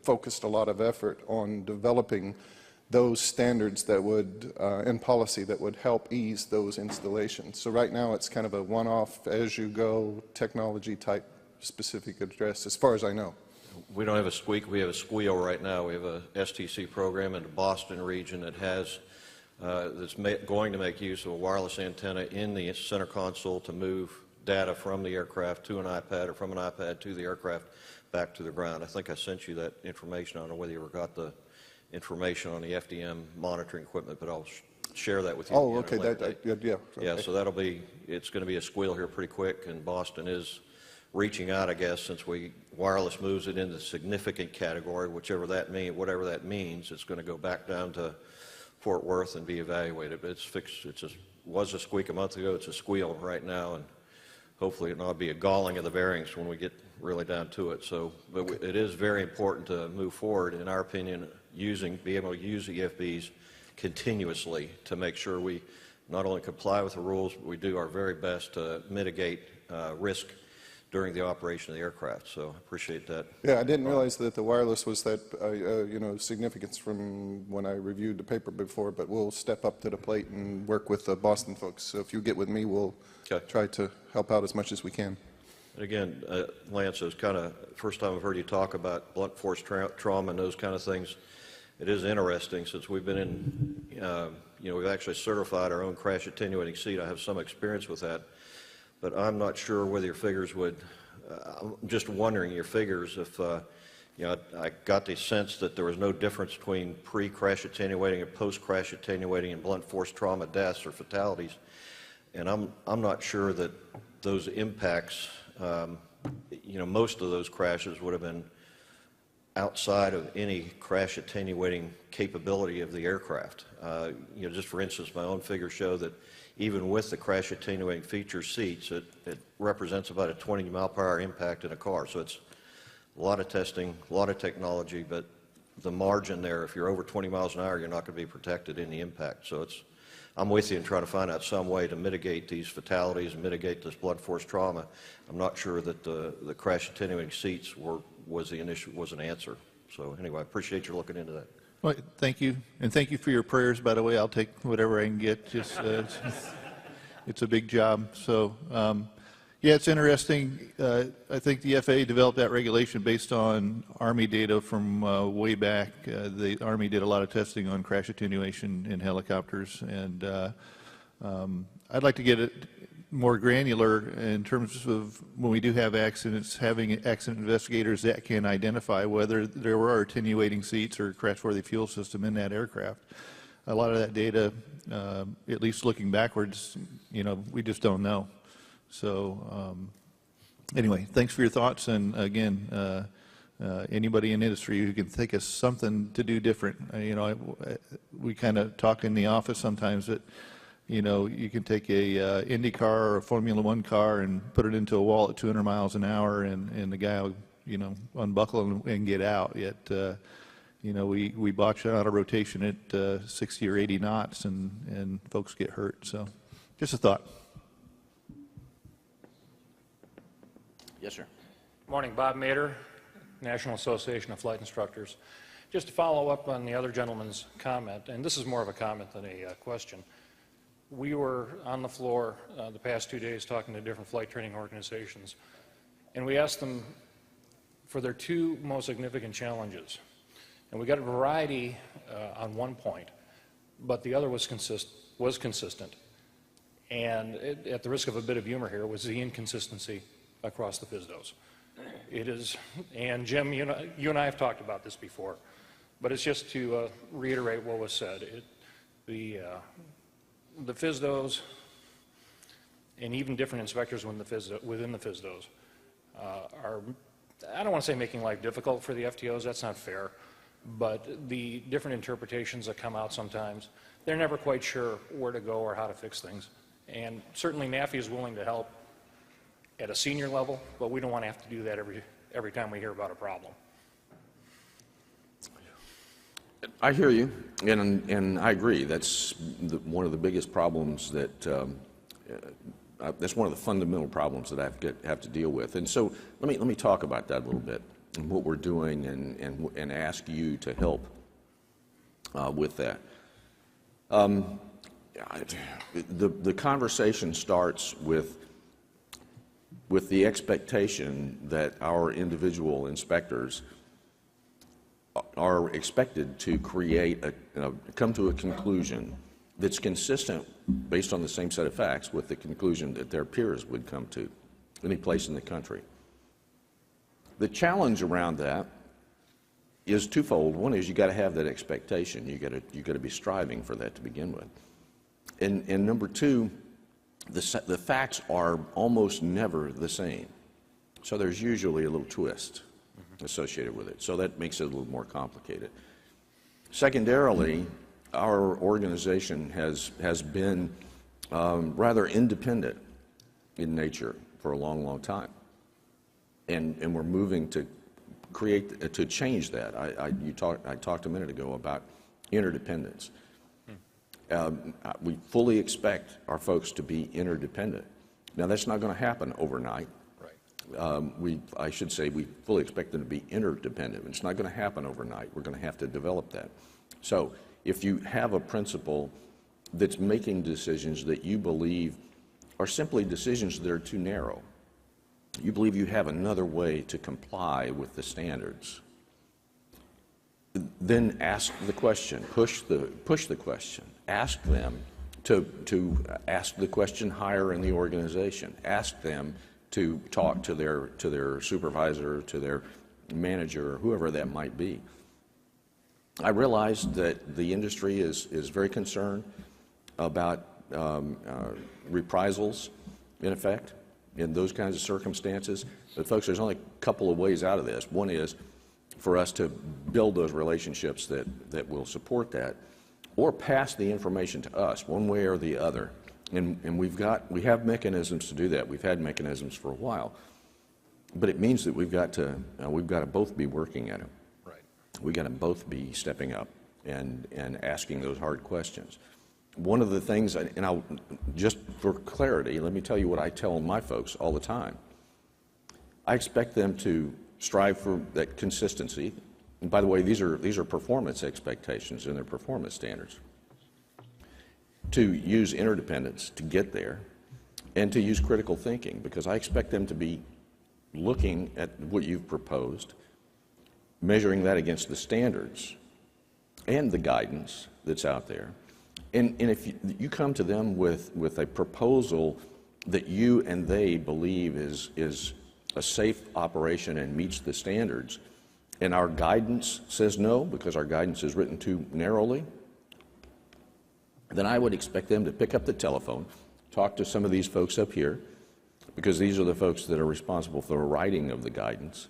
focused a lot of effort on developing those standards that would, and policy that would help ease those installations. So right now it's kind of a one-off, as-you-go technology type specific address, as far as I know. We don't have a squeak, we have a squeal right now. We have a STC program in the Boston region that has, that's going to make use of a wireless antenna in the center console to move data from the aircraft to an iPad, or from an iPad to the aircraft back to the ground. I think I sent you that information. I don't know whether you ever got the information on the FDM monitoring equipment, but I'll share that with you. Oh, okay, yeah. Yeah, Okay. so it's going to be a squeal here pretty quick, and Boston is reaching out, I guess, since wireless moves it into the significant category, whatever that means, it's going to go back down to Fort Worth and be evaluated. But it's fixed. Was a squeak a month ago. It's a squeal right now, and hopefully it'll not be a galling of the bearings when we get really down to it. So, but it is very important to move forward, in our opinion, be able to use EFBs continuously to make sure we not only comply with the rules, but we do our very best to mitigate risk during the operation of the aircraft. So I appreciate that. Yeah, I didn't realize that the wireless was that, significance from when I reviewed the paper before, but we'll step up to the plate and work with the Boston folks. So if you get with me, we'll try to help out as much as we can. And again, Lance, it's kind of first time I've heard you talk about blunt force trauma and those kind of things. It is interesting, since we've been in, we've actually certified our own crash attenuating seat. I have some experience with that, but I'm not sure whether your figures would, I'm just wondering your figures if, I got the sense that there was no difference between pre-crash attenuating and post-crash attenuating and blunt force trauma deaths or fatalities. And I'm not sure that those impacts, most of those crashes would have been outside of any crash attenuating capability of the aircraft. Just for instance, my own figures show that even with the crash attenuating feature seats, it represents about a 20 mile/hour impact in a car. So it's a lot of testing, a lot of technology, but the margin there, if you're over 20 miles an hour, you're not going to be protected in the impact. So I'm with you in trying to find out some way to mitigate these fatalities and mitigate this blunt force trauma. I'm not sure that the crash attenuating seats was an answer. So anyway, I appreciate you looking into that. Well, thank you, and thank you for your prayers, by the way. I'll take whatever I can get. Just it's a big job. So yeah, it's interesting. I think the FAA developed that regulation based on Army data from way back. The Army did a lot of testing on crash attenuation in helicopters, and I'd like to get it more granular in terms of when we do have accidents, having accident investigators that can identify whether there were attenuating seats or crash-worthy fuel system in that aircraft. A lot of that data, at least looking backwards, we just don't know. So anyway, thanks for your thoughts, and again, anybody in industry who can think of something to do different. We kind of talk in the office sometimes that You know, you can take a Indy car or a Formula One car and put it into a wall at 200 miles an hour, and the guy will, you know, unbuckle and get out. Yet, you know, we botch out a rotation at 60 or 80 knots, and folks get hurt. So, just a thought. Yes, sir. Morning, Bob Mader, National Association of Flight Instructors. Just to follow up on the other gentleman's comment, and this is more of a comment than a question. We were on the floor the past 2 days talking to different flight training organizations, and we asked them for their two most significant challenges. And we got a variety on one point, but the other was consistent. And at the risk of a bit of humor here, was the inconsistency across the FSDOs. It is, and Jim, you and I have talked about this before, but it's just to reiterate what was said. The FSDOs and even different inspectors within the FSDOs are, I don't want to say making life difficult for the FTOs, that's not fair, but the different interpretations that come out sometimes, they're never quite sure where to go or how to fix things. And certainly NAFI is willing to help at a senior level, but we don't want to have to do that every time we hear about a problem. I hear you, and I agree. That's one of the biggest problems that, that's one of the fundamental problems that I have to deal with. And so let me talk about that a little bit and what we're doing and ask you to help with that. The conversation starts with the expectation that our individual inspectors are expected to come to a conclusion that's consistent based on the same set of facts with the conclusion that their peers would come to any place in the country. The challenge around that is twofold. One is you got to have that expectation. You got to be striving for that to begin with. And number two, the facts are almost never the same. So there's usually a little twist associated with it. So that makes it a little more complicated. Secondarily, our organization has been rather independent in nature for a long, long time. And we're moving to change that. I talked a minute ago about interdependence. We fully expect our folks to be interdependent. Now, that's not going to happen overnight. I should say we fully expect them to be interdependent. It's not going to happen overnight. We're going to have to develop that. So if you have a principal that's making decisions that you believe are simply decisions that are too narrow, you believe you have another way to comply with the standards, then ask the question, push the question, ask them to ask the question higher in the organization, ask them to talk to their supervisor, to their manager, or whoever that might be. I realize that the industry is very concerned about reprisals, in effect, in those kinds of circumstances. But folks, there's only a couple of ways out of this. One is for us to build those relationships that will support that, or pass the information to us, one way or the other. And we have mechanisms to do that. We've had mechanisms for a while, but it means that we've got to both be working at it. Right. We've got to both be stepping up and asking those hard questions. One of the things, and I'll just for clarity, let me tell you what I tell my folks all the time. I expect them to strive for that consistency. And by the way, these are performance expectations and their performance standards. To use interdependence to get there, and to use critical thinking, because I expect them to be looking at what you've proposed, measuring that against the standards and the guidance that's out there. And if you come to them with a proposal that you and they believe is a safe operation and meets the standards, and our guidance says no because our guidance is written too narrowly, then I would expect them to pick up the telephone, talk to some of these folks up here, because these are the folks that are responsible for the writing of the guidance,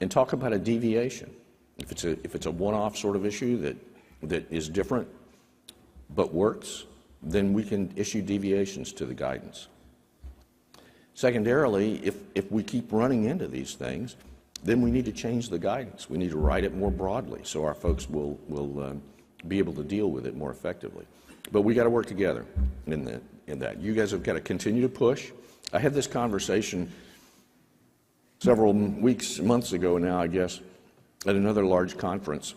and talk about a deviation. If it's a one-off sort of issue that is different but works, then we can issue deviations to the guidance. Secondarily, if we keep running into these things, then we need to change the guidance. We need to write it more broadly so our folks will be able to deal with it more effectively. But we got to work together in that. You guys have got to continue to push. I had this conversation several months ago now, I guess, at another large conference.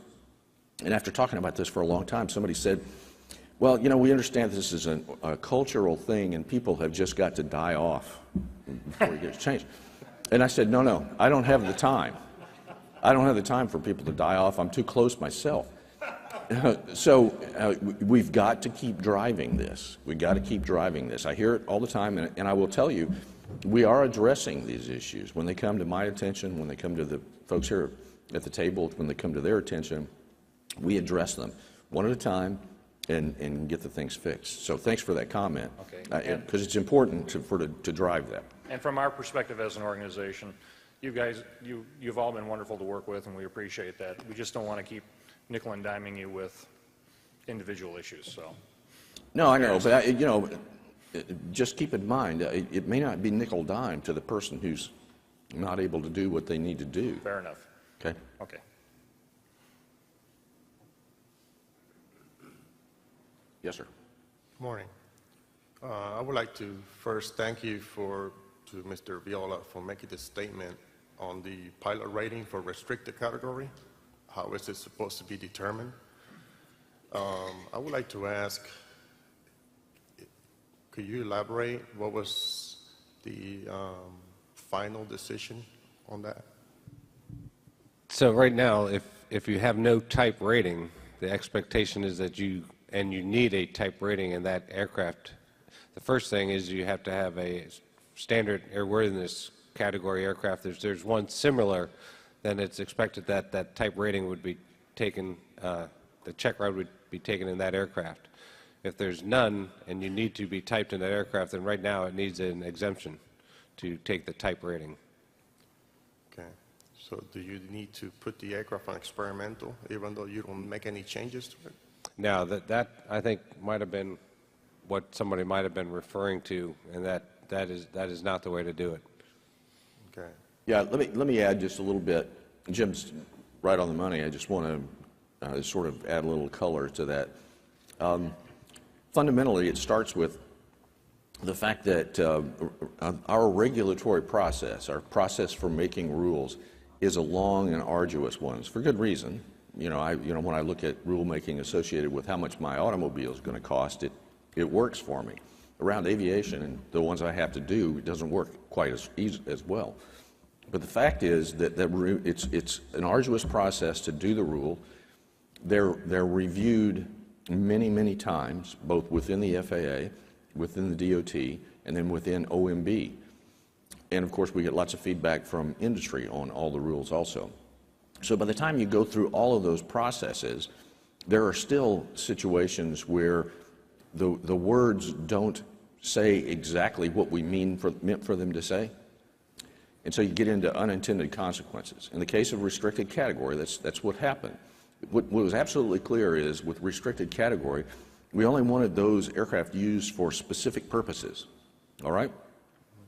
And after talking about this for a long time, somebody said, well, you know, we understand this is a cultural thing and people have just got to die off before it gets changed. And I said, no, I don't have the time. I don't have the time for people to die off. I'm too close myself. So we've got to keep driving this. We've got to keep driving this. I hear it all the time, and I will tell you, we are addressing these issues. When they come to my attention, when they come to the folks here at the table, when they come to their attention, we address them one at a time and get the things fixed. So thanks for that comment, because it's important to drive that. And from our perspective as an organization, you guys, you've all been wonderful to work with, and we appreciate that. We just don't want to keep nickel and diming you with individual issues. So. No, I know, but you know, just keep in mind, it may not be nickel dime to the person who's not able to do what they need to do. Fair enough. Okay. Okay. Yes, sir. Good morning. I would like to first thank you to Mr. Viola for making this statement on the pilot rating for restricted category. How is it supposed to be determined? I would like to ask, could you elaborate what was the final decision on that? So right now, if you have no type rating, the expectation is that you need a type rating in that aircraft. The first thing is you have to have a standard airworthiness category aircraft. If there's one similar, then it's expected that that type rating would be taken, the check ride would be taken in that aircraft. If there's none and you need to be typed in that aircraft, then right now it needs an exemption to take the type rating. Okay. So do you need to put the aircraft on experimental even though you don't make any changes to it? Now, that I think might have been what somebody might have been referring to, and that is not the way to do it. Okay. Yeah, let me add just a little bit. Jim's right on the money. I just want to sort of add a little color to that. Fundamentally, it starts with the fact that our regulatory process, our process for making rules, is a long and arduous one. It's for good reason. When I look at rulemaking associated with how much my automobile is going to cost, it works for me. Around aviation and the ones I have to do, it doesn't work quite as well. But the fact is that it's an arduous process to do the rule. They're reviewed many times, both within the FAA, within the DOT, and then within OMB. And of course, we get lots of feedback from industry on all the rules also. So by the time you go through all of those processes, there are still situations where the words don't say exactly what we meant for them to say. And so you get into unintended consequences. In the case of restricted category, that's what happened. What was absolutely clear is with restricted category, we only wanted those aircraft used for specific purposes. All right?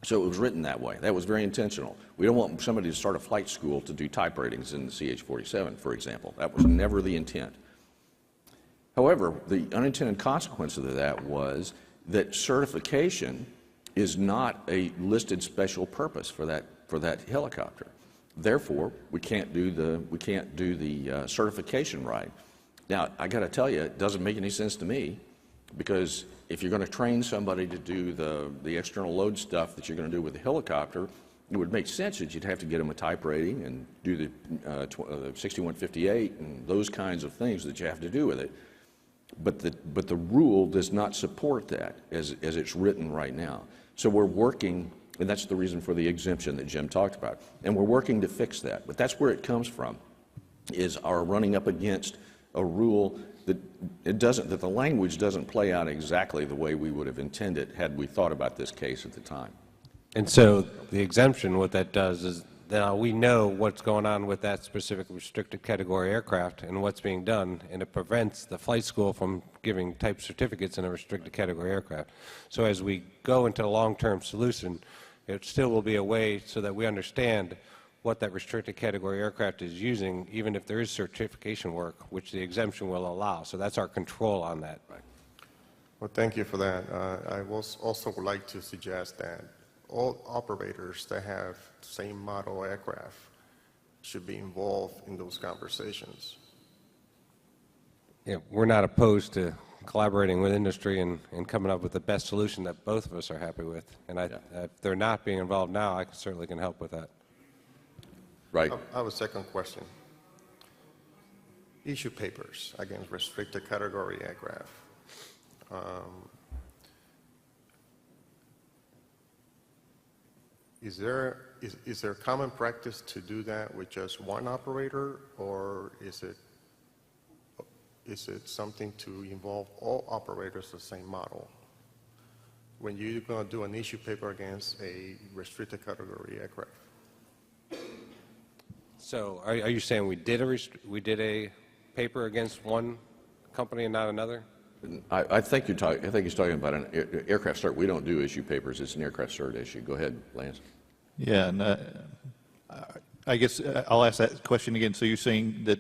So it was written that way. That was very intentional. We don't want somebody to start a flight school to do type ratings in the CH-47, for example. That was never the intent. However, the unintended consequence of that was that certification is not a listed special purpose for that helicopter. Therefore, we can't do the certification right. Now, I got to tell you, it doesn't make any sense to me, because if you're going to train somebody to do the external load stuff that you're going to do with the helicopter, it would make sense that you'd have to get them a type rating and do the 6158 and those kinds of things that you have to do with it. But the rule does not support that as it's written right now. So we're working, and that's the reason for the exemption that Jim talked about, and we're working to fix that. But that's where it comes from, is our running up against a rule that the language doesn't play out exactly the way we would have intended had we thought about this case at the time. And so the exemption, what that does is now we know what's going on with that specific restricted category aircraft and what's being done, and it prevents the flight school from giving type certificates in a restricted category aircraft. So as we go into a long-term solution, it still will be a way so that we understand what that restricted category aircraft is using, even if there is certification work, which the exemption will allow. So that's our control on that. Right. Well, thank you for that. I also would like to suggest that all operators that have same model aircraft should be involved in those conversations. Yeah, we're not opposed to collaborating with industry and coming up with the best solution that both of us are happy with. And if they're not being involved now, I certainly can help with that. Right. I have a second question. Issue papers against restricted category aircraft. Is there common practice to do that with just one operator, or is it something to involve all operators of the same model? When you're going to do an issue paper against a restricted category aircraft. So are you saying we did a paper against one company and not another? I think he's talking about an aircraft cert. We don't do issue papers. It's an aircraft cert issue. Go ahead, Lance. Yeah, and I guess I'll ask that question again. So you're saying that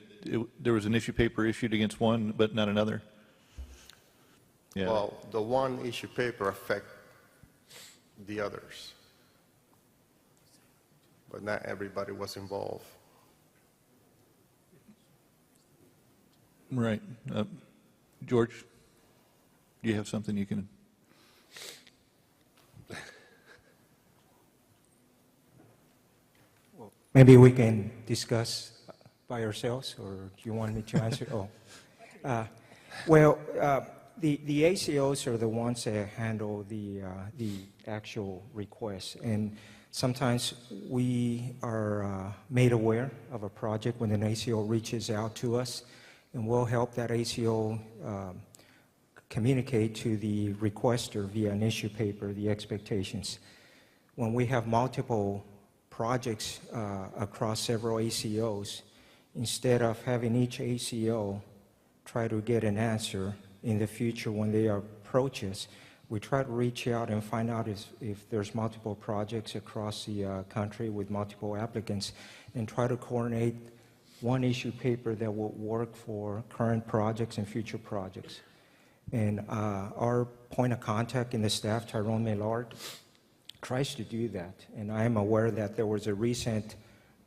there was an issue paper issued against one, but not another? Yeah. Well, the one issue paper affect the others, but not everybody was involved. Right. George, do you have something you can? Maybe we can discuss by ourselves, or do you want me to answer? The ACOs are the ones that handle the actual requests, and sometimes we are made aware of a project when an ACO reaches out to us, and we'll help that ACO communicate to the requester via an issue paper the expectations. When we have multiple projects across several ACOs, instead of having each ACO try to get an answer in the future when they approach us, we try to reach out and find out if there's multiple projects across the country with multiple applicants, and try to coordinate one issue paper that will work for current projects and future projects. And our point of contact in the staff, Tyrone Millard, tries to do that. And I am aware that there was a recent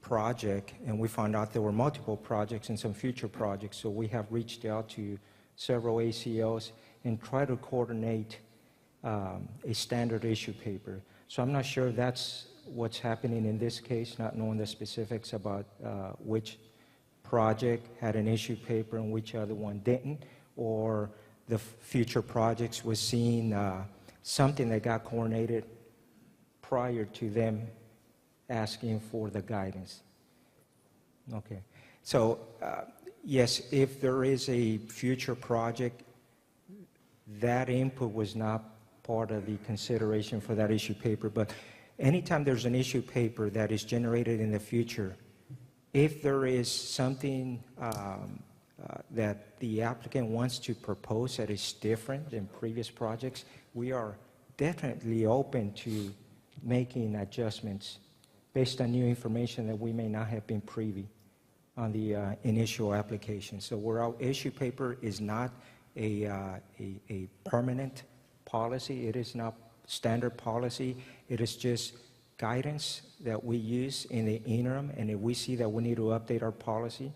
project, and we found out there were multiple projects and some future projects. So we have reached out to several ACOs and try to coordinate a standard issue paper. So I'm not sure that's what's happening in this case, not knowing the specifics about which project had an issue paper and which other one didn't, or the future projects was seeing something that got coordinated prior to them asking for the guidance. Okay. So, yes, if there is a future project, that input was not part of the consideration for that issue paper. But anytime there's an issue paper that is generated in the future, if there is something that the applicant wants to propose that is different than previous projects, we are definitely open to making adjustments based on new information that we may not have been privy on the initial application. So our issue paper is not a permanent policy. It is not standard policy. It is just guidance that we use in the interim, and if we see that we need to update our policy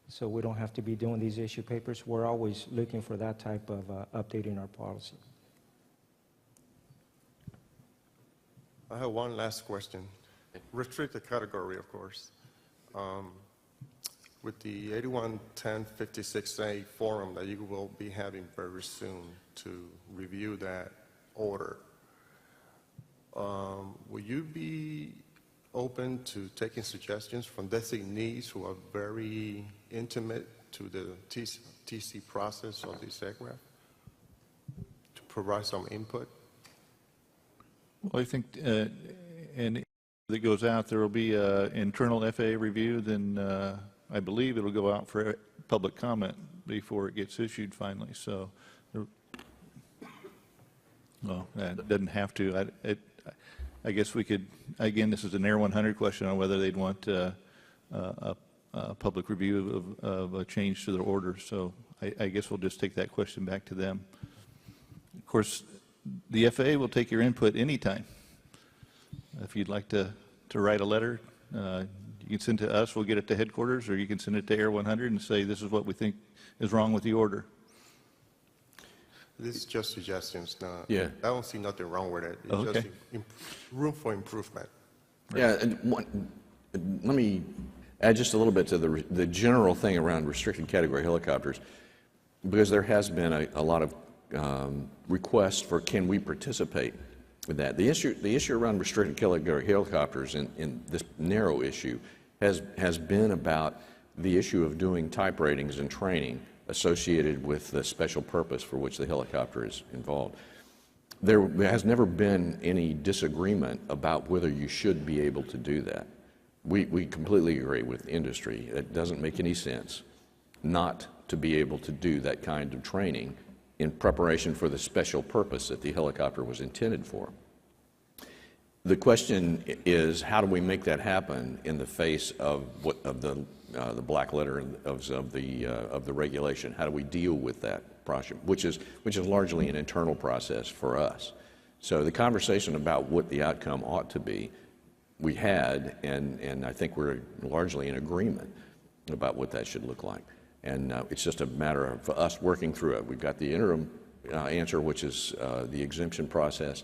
so we don't have to be doing these issue papers, we're always looking for that type of updating our policy. I have one last question. Restricted category, of course. With the 811056A forum that you will be having very soon to review that order, will you be open to taking suggestions from designees who are very intimate to the TC process of this aircraft to provide some input? Well, I think, and that goes out, there will be an internal FAA review, then I believe it'll go out for public comment before it gets issued finally. So, well, it doesn't have to. I guess we could, again, this is an Air 100 question on whether they'd want a public review of a change to their order. So I guess we'll just take that question back to them. Of course, the FAA will take your input anytime. If you'd like to write a letter, you can send it to us, we'll get it to headquarters, or you can send it to Air 100 and say this is what we think is wrong with the order. This is just suggestions. No, Yeah. I don't see nothing wrong with it. It's Okay. just room for improvement. Yeah, and let me add just a little bit to the general thing around restricted category helicopters, because there has been a lot of requests for can we participate with that. The issue around restricted category helicopters in this narrow issue has been about the issue of doing type ratings and training associated with the special purpose for which the helicopter is involved. There has never been any disagreement about whether you should be able to do that. We completely agree with industry. It doesn't make any sense not to be able to do that kind of training in preparation for the special purpose that the helicopter was intended for. The question is, how do we make that happen in the face of the black letter of the regulation? How do we deal with that process, which is largely an internal process for us? So the conversation about what the outcome ought to be, we had, and I think we're largely in agreement about what that should look like. And it's just a matter of us working through it. We've got the interim answer, which is the exemption process,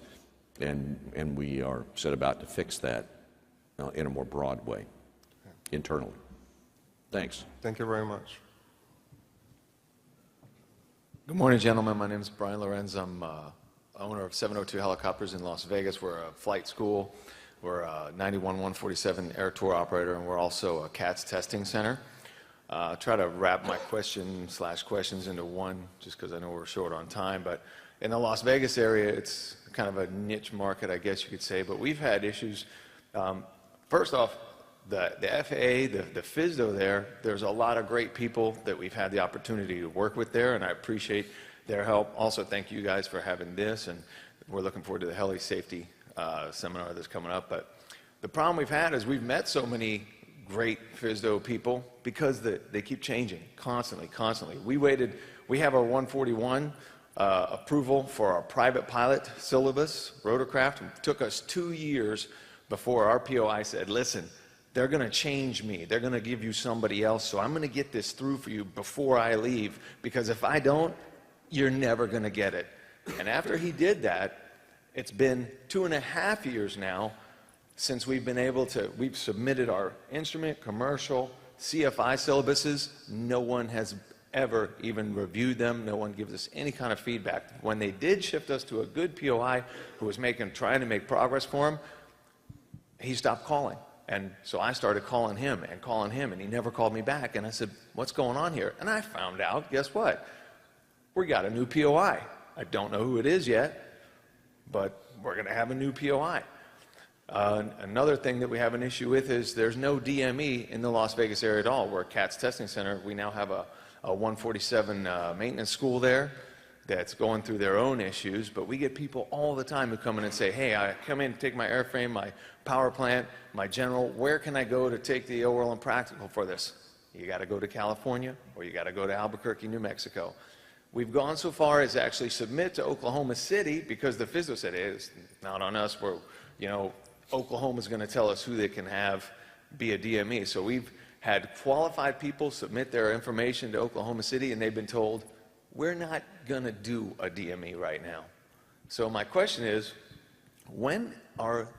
and we are set about to fix that in a more broad way internally. Thanks. Thank you very much. Good morning, gentlemen. My name is Brian Lorenz. I'm owner of 702 Helicopters in Las Vegas. We're a flight school. We're a 91-147 air tour operator, and we're also a CATS testing center. Try to wrap my questions into one, just because I know we're short on time. But in the Las Vegas area, it's kind of a niche market, I guess you could say. But we've had issues. First off, the FAA, the FSDO there's a lot of great people that we've had the opportunity to work with there, and I appreciate their help. Also, thank you guys for having this, and we're looking forward to the heli safety seminar that's coming up. But the problem we've had is we've met so many great FSDO people because they keep changing constantly. We have our 141 approval for our private pilot syllabus, rotorcraft. It took us 2 years before our POI said, listen, they're going to change me. They're going to give you somebody else, so I'm going to get this through for you before I leave, because if I don't, you're never going to get it. And after he did that, it's been 2.5 years now since we've submitted our instrument, commercial, CFI syllabuses. No one has ever even reviewed them. No one gives us any kind of feedback. When they did shift us to a good POI who was trying to make progress for him, he stopped calling. And so I started calling him, and he never called me back. And I said, what's going on here? And I found out, guess what? We got a new POI. I don't know who it is yet, but we're going to have a new POI. Another thing that we have an issue with is there's no DME in the Las Vegas area at all. We're a CATS testing center. We now have a 147 maintenance school there that's going through their own issues, but we get people all the time who come in and say, hey, I come in to take my airframe, my power plant, my general, where can I go to take the ORL and practical for this? You got to go to California, or you got to go to Albuquerque, New Mexico. We've gone so far as to actually submit to Oklahoma City, because the FSDO said, hey, it's not on us, Oklahoma's going to tell us who they can have be a DME. So we've had qualified people submit their information to Oklahoma City, and they've been told, we're not going to do a DME right now. So my question is, when are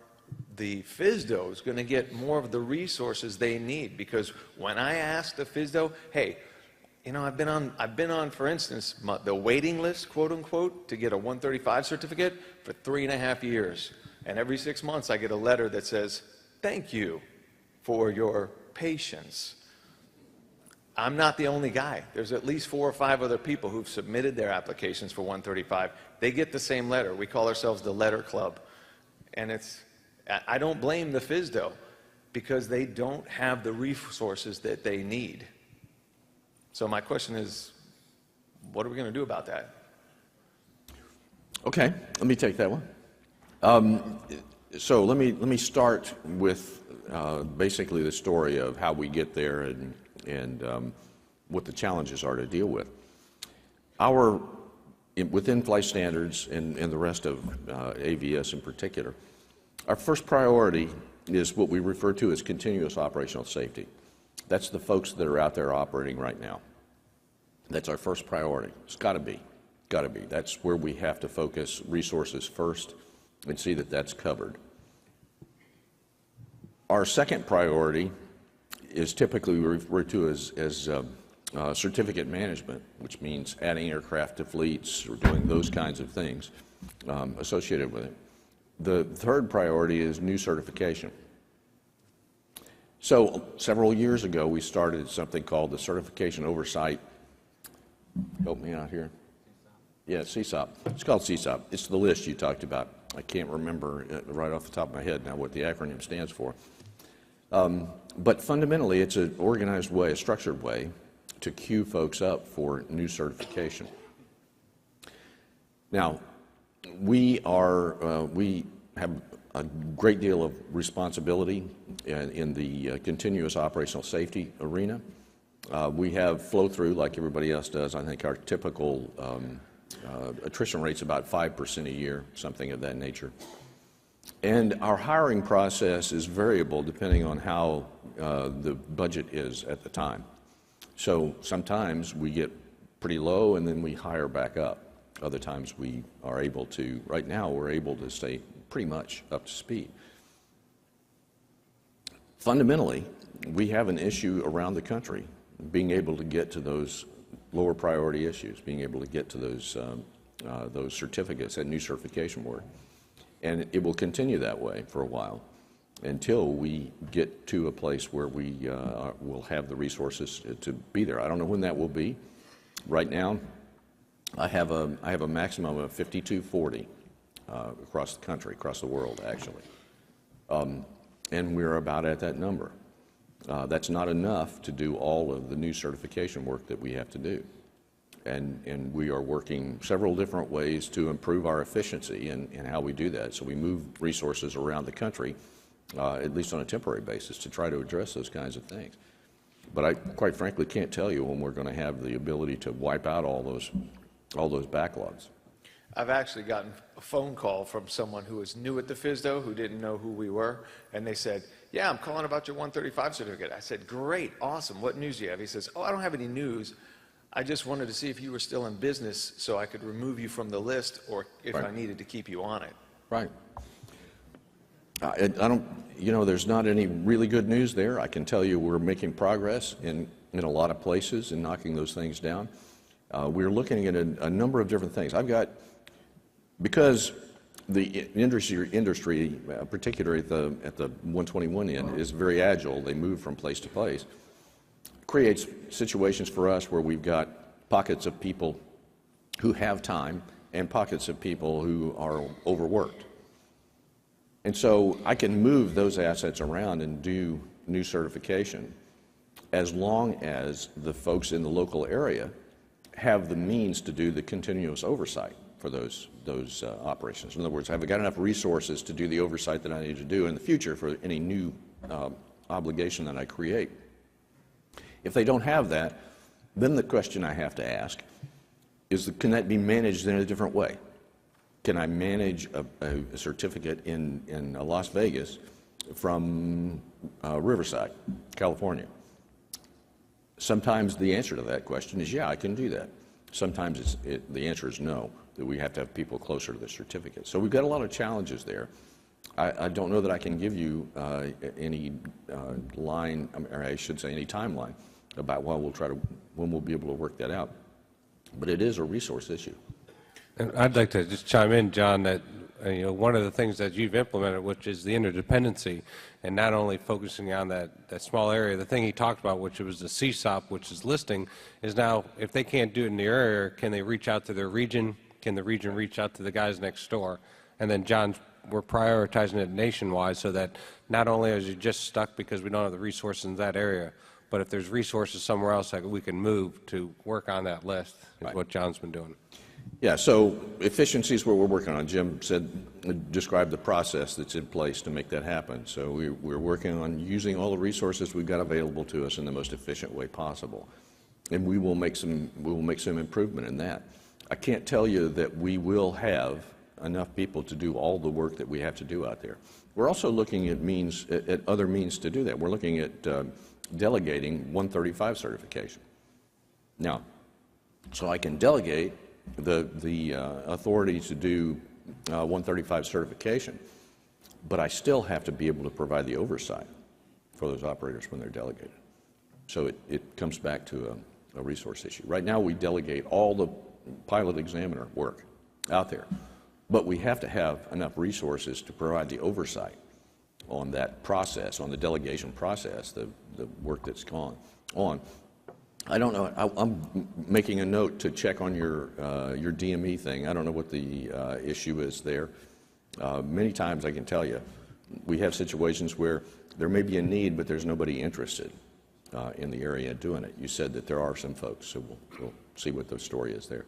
the FSDOs going to get more of the resources they need? Because when I asked the FSDO, hey, I've been on, for instance, the waiting list, quote unquote, to get a 135 certificate for 3.5 years. And every 6 months I get a letter that says, thank you for your patience. I'm not the only guy. There's at least 4 or 5 other people who've submitted their applications for 135. They get the same letter. We call ourselves the letter club. And I don't blame the FSDO because they don't have the resources that they need. So my question is, what are we going to do about that? Okay, let me take that one. So let me start with basically the story of how we get there and what the challenges are to deal with. Within flight standards and the rest of AVS in particular, our first priority is what we refer to as continuous operational safety. That's the folks that are out there operating right now. That's our first priority. It's got to be. Got to be. That's where we have to focus resources first and see that that's covered. Our second priority is typically referred to as certificate management, which means adding aircraft to fleets or doing those kinds of things associated with it. The third priority is new certification. So several years ago, we started something called the Certification Oversight. Help me out here. Yeah, CSOP. It's called CSOP. It's the list you talked about. I can't remember right off the top of my head now what the acronym stands for. But fundamentally, it's an organized way, a structured way, to queue folks up for new certification. Now, we have a great deal of responsibility in the continuous operational safety arena. We have flow-through like everybody else does. I think our typical attrition rate's about 5% a year, something of that nature. And our hiring process is variable depending on how the budget is at the time. So sometimes we get pretty low and then we hire back up. Other times we are able to, right now we're able to stay pretty much up to speed. Fundamentally, we have an issue around the country being able to get to those lower priority issues, being able to get to those certificates, that new certification work. And it will continue that way for a while until we get to a place where we will have the resources to be there. I don't know when that will be. Right now, I have a maximum of 5240 across the country, across the world, actually. And we're about at that number. That's not enough to do all of the new certification work that we have to do. And we are working several different ways to improve our efficiency in how we do that. So we move resources around the country, at least on a temporary basis, to try to address those kinds of things. But I, quite frankly, can't tell you when we're going to have the ability to wipe out all those backlogs. I've actually gotten a phone call from someone who was new at the FSDO, who didn't know who we were, and they said, yeah, I'm calling about your 135 certificate. I said, great, awesome, what news do you have? He says, oh, I don't have any news. I just wanted to see if you were still in business so I could remove you from the list or if I needed to keep you on it. Right. I don't, there's not any really good news there. I can tell you we're making progress in a lot of places in knocking those things down. We're looking at a number of different things. Because the industry, particularly at the 121 end, is very agile, they move from place to place, creates situations for us where we've got pockets of people who have time and pockets of people who are overworked. And so I can move those assets around and do new certification as long as the folks in the local area have the means to do the continuous oversight for those operations. In other words, have I got enough resources to do the oversight that I need to do in the future for any new obligation that I create? If they don't have that, then the question I have to ask is, can that be managed in a different way? Can I manage a certificate in Las Vegas from Riverside, California? Sometimes the answer to that question is, yeah, I can do that. Sometimes the answer is no, that we have to have people closer to the certificate. So we've got a lot of challenges there. I don't know that I can give you any line, or I should say any timeline about when we'll be able to work that out. But it is a resource issue. And I'd like to just chime in, John, that one of the things that you've implemented, which is the interdependency, and not only focusing on that small area. The thing he talked about, which was the CSOP, which is listing, is now if they can't do it in the area, can they reach out to their region? Can the region reach out to the guys next door? And then John's we're prioritizing it nationwide so that not only is it just stuck because we don't have the resources in that area, but if there's resources somewhere else that we can move to work on that list, is what John's been doing. Yeah, so efficiency is what we're working on. Jim described the process that's in place to make that happen. So we're working on using all the resources we've got available to us in the most efficient way possible. And we will make some improvement in that. I can't tell you that we will have enough people to do all the work that we have to do out there. We're also looking at other means to do that. We're looking at delegating 135 certification. Now, so I can delegate the authority to do 135 certification, but I still have to be able to provide the oversight for those operators when they're delegated. So it comes back to a resource issue. Right now we delegate all the pilot examiner work out there, but we have to have enough resources to provide the oversight on that process, on the delegation process, the work that's gone on. I don't know. I'm making a note to check on your DME thing. I don't know what the issue is there. Many times I can tell you, we have situations where there may be a need, but there's nobody interested in the area doing it. You said that there are some folks, so we'll see what the story is there.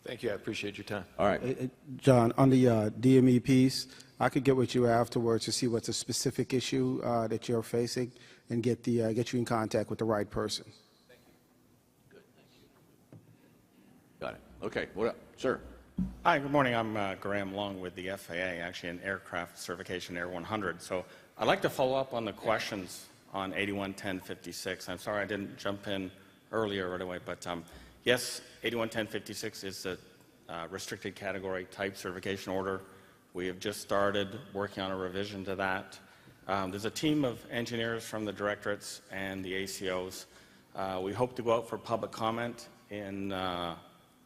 Thank you. I appreciate your time. All right. John, on the DME piece, I could get with you afterwards to see what's a specific issue that you're facing and get you in contact with the right person. Got it. Okay. What up? Sir. Hi, good morning. I'm Graham Long with the FAA, actually an aircraft certification Air 100. So I'd like to follow up on the questions on 811056. I'm sorry I didn't jump in earlier right away, but yes, 811056 is a restricted category type certification order. We have just started working on a revision to that. There's a team of engineers from the directorates and the ACOs. We hope to go out for public comment in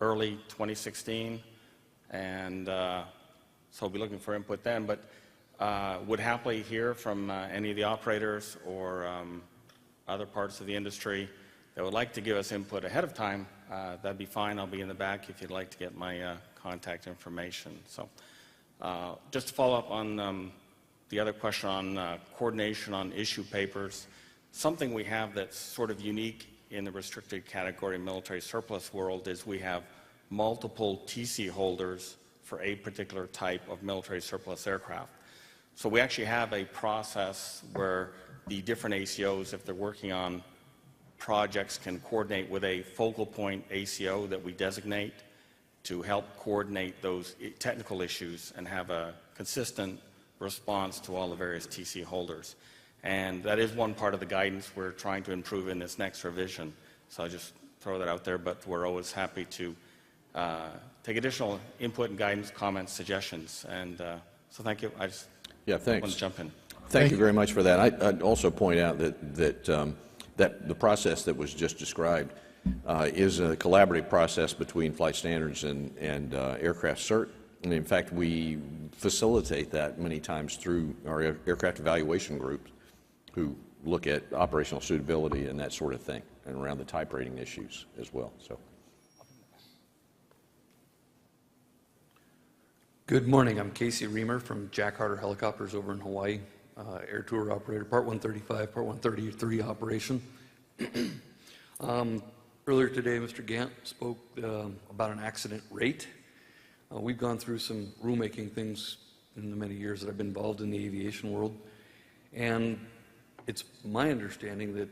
early 2016, and so we'll be looking for input then, but would happily hear from any of the operators or other parts of the industry that would like to give us input ahead of time. That'd be fine. I'll be in the back if you'd like to get my contact information. So just to follow up on the other question on coordination on issue papers, something we have that's sort of unique in the restricted category military surplus world is we have multiple TC holders for a particular type of military surplus aircraft. So we actually have a process where the different ACOs, if they're working on projects, can coordinate with a focal point ACO that we designate to help coordinate those technical issues and have a consistent response to all the various TC holders. And that is one part of the guidance we're trying to improve in this next revision. So I'll just throw that out there, but we're always happy to take additional input and guidance, comments, suggestions. And so thank you. I just want to jump in. Thank you very much for that. I'd also point out that the process that was just described is a collaborative process between flight standards and aircraft cert. And in fact, we facilitate that many times through our aircraft evaluation groups who look at operational suitability and that sort of thing, and around the type rating issues as well. So, good morning. I'm Casey Reamer from Jack Harder Helicopters over in Hawaii, air tour operator, Part 135, Part 133 operation. Earlier today, Mr. Gant spoke about an accident rate. We've gone through some rulemaking things in the many years that I've been involved in the aviation world, and it's my understanding that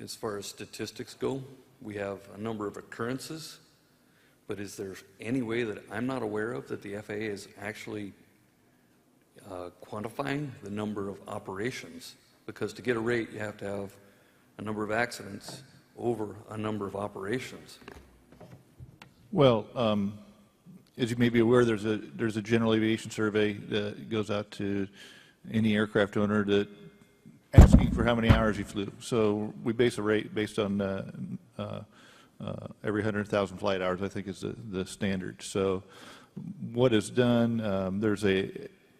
as far as statistics go, we have a number of occurrences, but is there any way that I'm not aware of that the FAA is actually quantifying the number of operations? Because to get a rate, you have to have a number of accidents over a number of operations. Well, as you may be aware, there's a general aviation survey that goes out to any aircraft owner that asking for how many hours he flew. So we base a rate based on every 100,000 flight hours, I think is the standard. So what is done,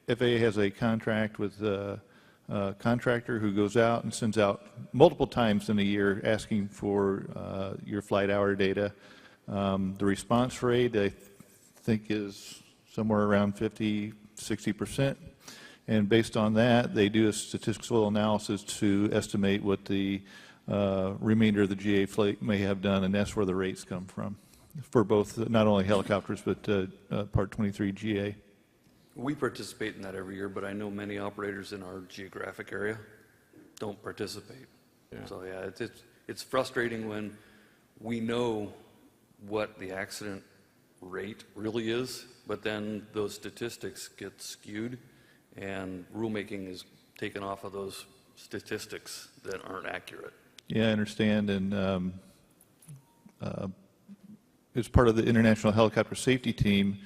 FAA has a contract with a contractor who goes out and sends out multiple times in a year asking for your flight hour data. The response rate, I think, is somewhere around 50, 60%. And based on that, they do a statistical analysis to estimate what the remainder of the GA fleet may have done, and that's where the rates come from for both, not only helicopters, but Part 23 GA. We participate in that every year, but I know many operators in our geographic area don't participate. Yeah. So yeah, it's frustrating when we know what the accident rate really is, but then those statistics get skewed and rulemaking is taken off of those statistics that aren't accurate. Yeah, I understand. And as part of the International Helicopter Safety Team,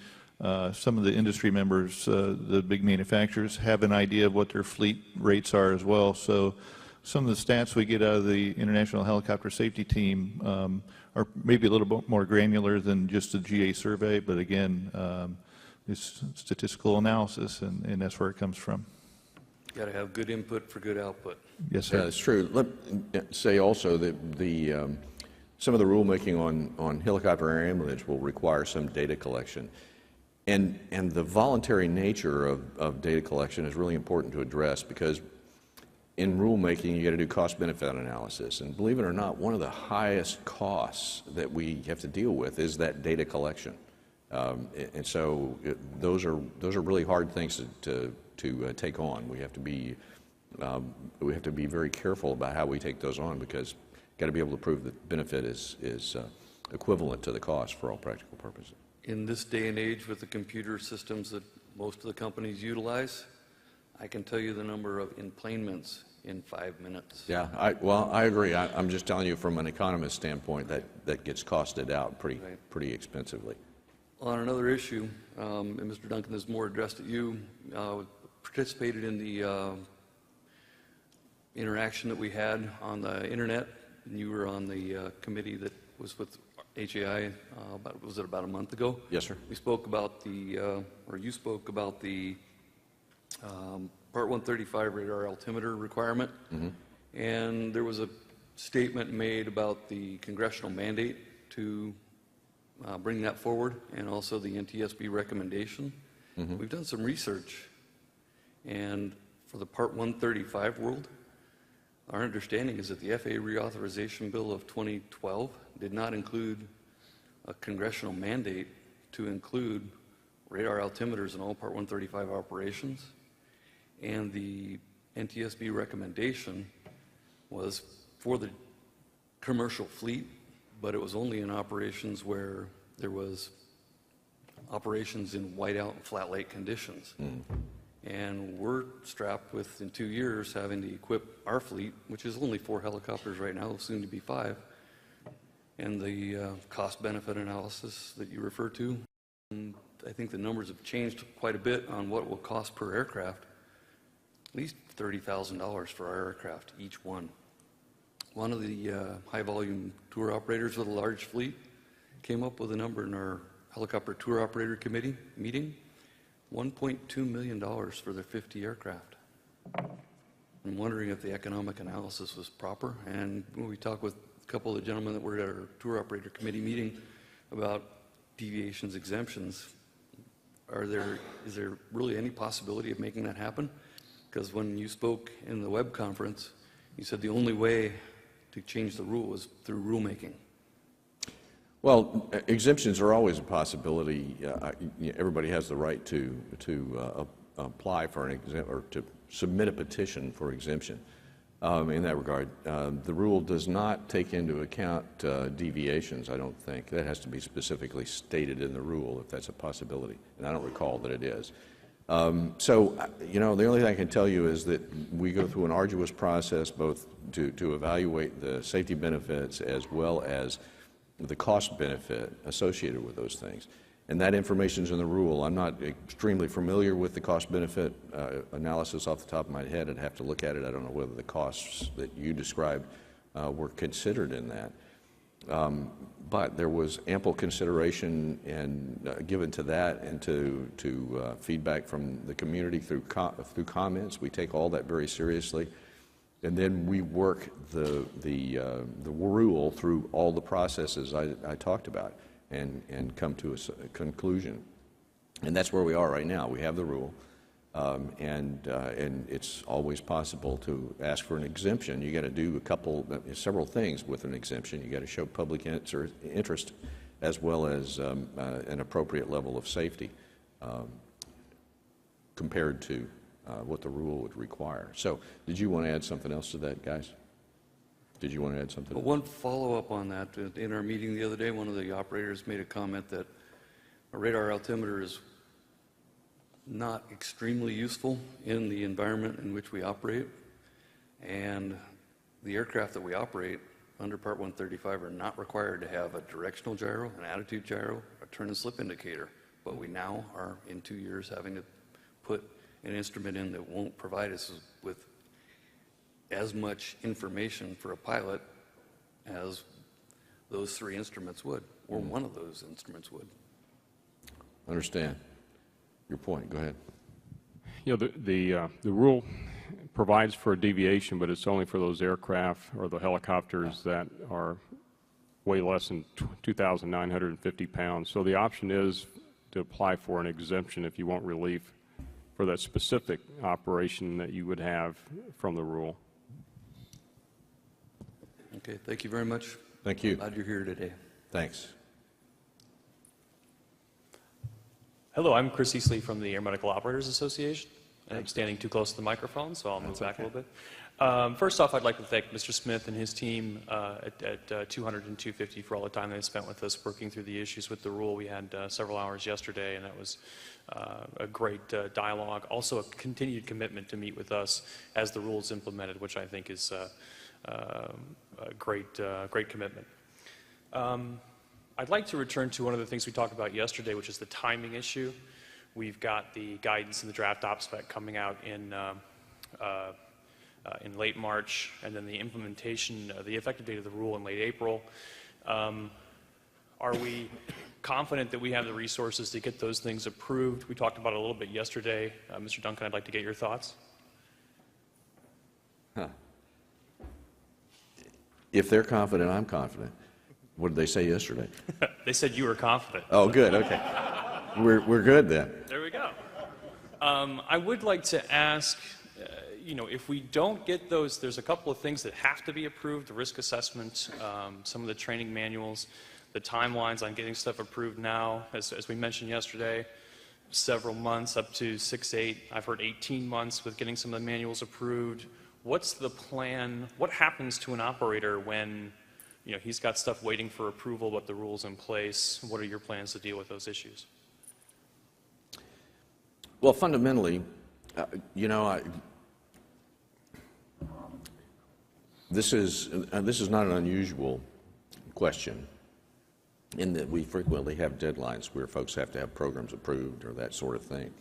some of the industry members, the big manufacturers, have an idea of what their fleet rates are as well. So some of the stats we get out of the International Helicopter Safety Team are maybe a little bit more granular than just a GA survey, but again, it's statistical analysis, and that's where it comes from. Got to have good input for good output. Yes, sir. Yeah, that's true. Let me say also that some of the rulemaking on helicopter air ambulance will require some data collection. And the voluntary nature of data collection is really important to address, because in rulemaking you got to do cost-benefit analysis. And believe it or not, one of the highest costs that we have to deal with is that data collection. And so those are really hard things to take on. We have to be very careful about how we take those on, because got to be able to prove that benefit is equivalent to the cost for all practical purposes. In this day and age with the computer systems that most of the companies utilize, I can tell you the number of enplanements in 5 minutes. Yeah, I agree. I'm just telling you from an economist standpoint that gets costed out pretty expensively. On another issue, and Mr. Duncan, this is more addressed at you, participated in the interaction that we had on the internet, and you were on the committee that was with HAI, was it about a month ago? Yes, sir. We spoke about or you spoke about the Part 135 radar altimeter requirement, and there was a statement made about the congressional mandate to bring that forward, and also the NTSB recommendation. We've done some research, and for the Part 135 world, our understanding is that the FAA reauthorization bill of 2012 did not include a congressional mandate to include radar altimeters in all Part 135 operations, and the NTSB recommendation was for the commercial fleet, but it was only in operations where there was operations in whiteout and flat lake conditions. And we're strapped with, in 2 years, having to equip our fleet, which is only 4 helicopters right now, soon to be 5. And the cost-benefit analysis that you refer to, and I think the numbers have changed quite a bit on what it will cost per aircraft. At least $30,000 for our aircraft, each one. One of the high-volume tour operators with a large fleet came up with a number in our helicopter tour operator committee meeting, $1.2 million for their 50 aircraft. I'm wondering if the economic analysis was proper. And when we talked with a couple of the gentlemen that were at our tour operator committee meeting about deviations, exemptions, is there really any possibility of making that happen? Because when you spoke in the web conference, you said the only way to change the rule was through rulemaking. Well, exemptions are always a possibility. Everybody has the right to apply for an exemption or to submit a petition for exemption. In that regard, the rule does not take into account deviations, I don't think. That has to be specifically stated in the rule if that's a possibility, and I don't recall that it is. So, the only thing I can tell you is that we go through an arduous process both to evaluate the safety benefits as well as the cost benefit associated with those things. And that information is in the rule. I'm not extremely familiar with the cost benefit analysis off the top of my head. I'd have to look at it. I don't know whether the costs that you described were considered in that. But there was ample consideration and given to that and to feedback from the community through comments. We take all that very seriously, and then we work the rule through all the processes I talked about and come to a conclusion. And that's where we are right now. We have the rule, and it's always possible to ask for an exemption. You got to do several things with an exemption. You got to show public interest as well as an appropriate level of safety compared to what the rule would require. So did you want to add something else to that, guys? Did you want to add something? Well, one follow-up on that. In our meeting the other day, one of the operators made a comment that a radar altimeter is not extremely useful in the environment in which we operate, and the aircraft that we operate under Part 135 are not required to have a directional gyro, an attitude gyro, a turn and slip indicator, but we now are in 2 years having to put an instrument in that won't provide us with as much information for a pilot as those 3 instruments would, or one of those instruments would. Understand your point. Go ahead. You know, the rule provides for a deviation, but it's only for those aircraft or the helicopters that are weigh less than 2,950 pounds. So the option is to apply for an exemption if you want relief for that specific operation that you would have from the rule. Okay, thank you very much. Thank you. Glad you're here today. Thanks. Hello, I'm Chris Easley from the Air Medical Operators Association. And I'm standing too close to the microphone, so I'll move back a little bit. First off, I'd like to thank Mr. Smith and his team at 200 and 250 for all the time they spent with us working through the issues with the rule. We had several hours yesterday, and that was a great dialogue. Also, a continued commitment to meet with us as the rule is implemented, which I think is a great commitment. I'd like to return to one of the things we talked about yesterday, which is the timing issue. We've got the guidance and the draft op spec coming out in late March, and then the implementation, the effective date of the rule in late April. Are we confident that we have the resources to get those things approved? We talked about it a little bit yesterday. Mr. Duncan, I'd like to get your thoughts. If they're confident, I'm confident. What did they say yesterday? They said you were confident. Oh, good. Okay. We're good then. There we go. I would like to ask, you know, if we don't get those, there's a couple of things that have to be approved, the risk assessment, some of the training manuals, the timelines on getting stuff approved now, as we mentioned yesterday, several months, up to 6, 8, I've heard 18 months with getting some of the manuals approved. What's the plan? What happens to an operator when, you know, he's got stuff waiting for approval, but the rule's in place? What are your plans to deal with those issues? Well, fundamentally, you know, this is not an unusual question in that we frequently have deadlines where folks have to have programs approved or that sort of thing.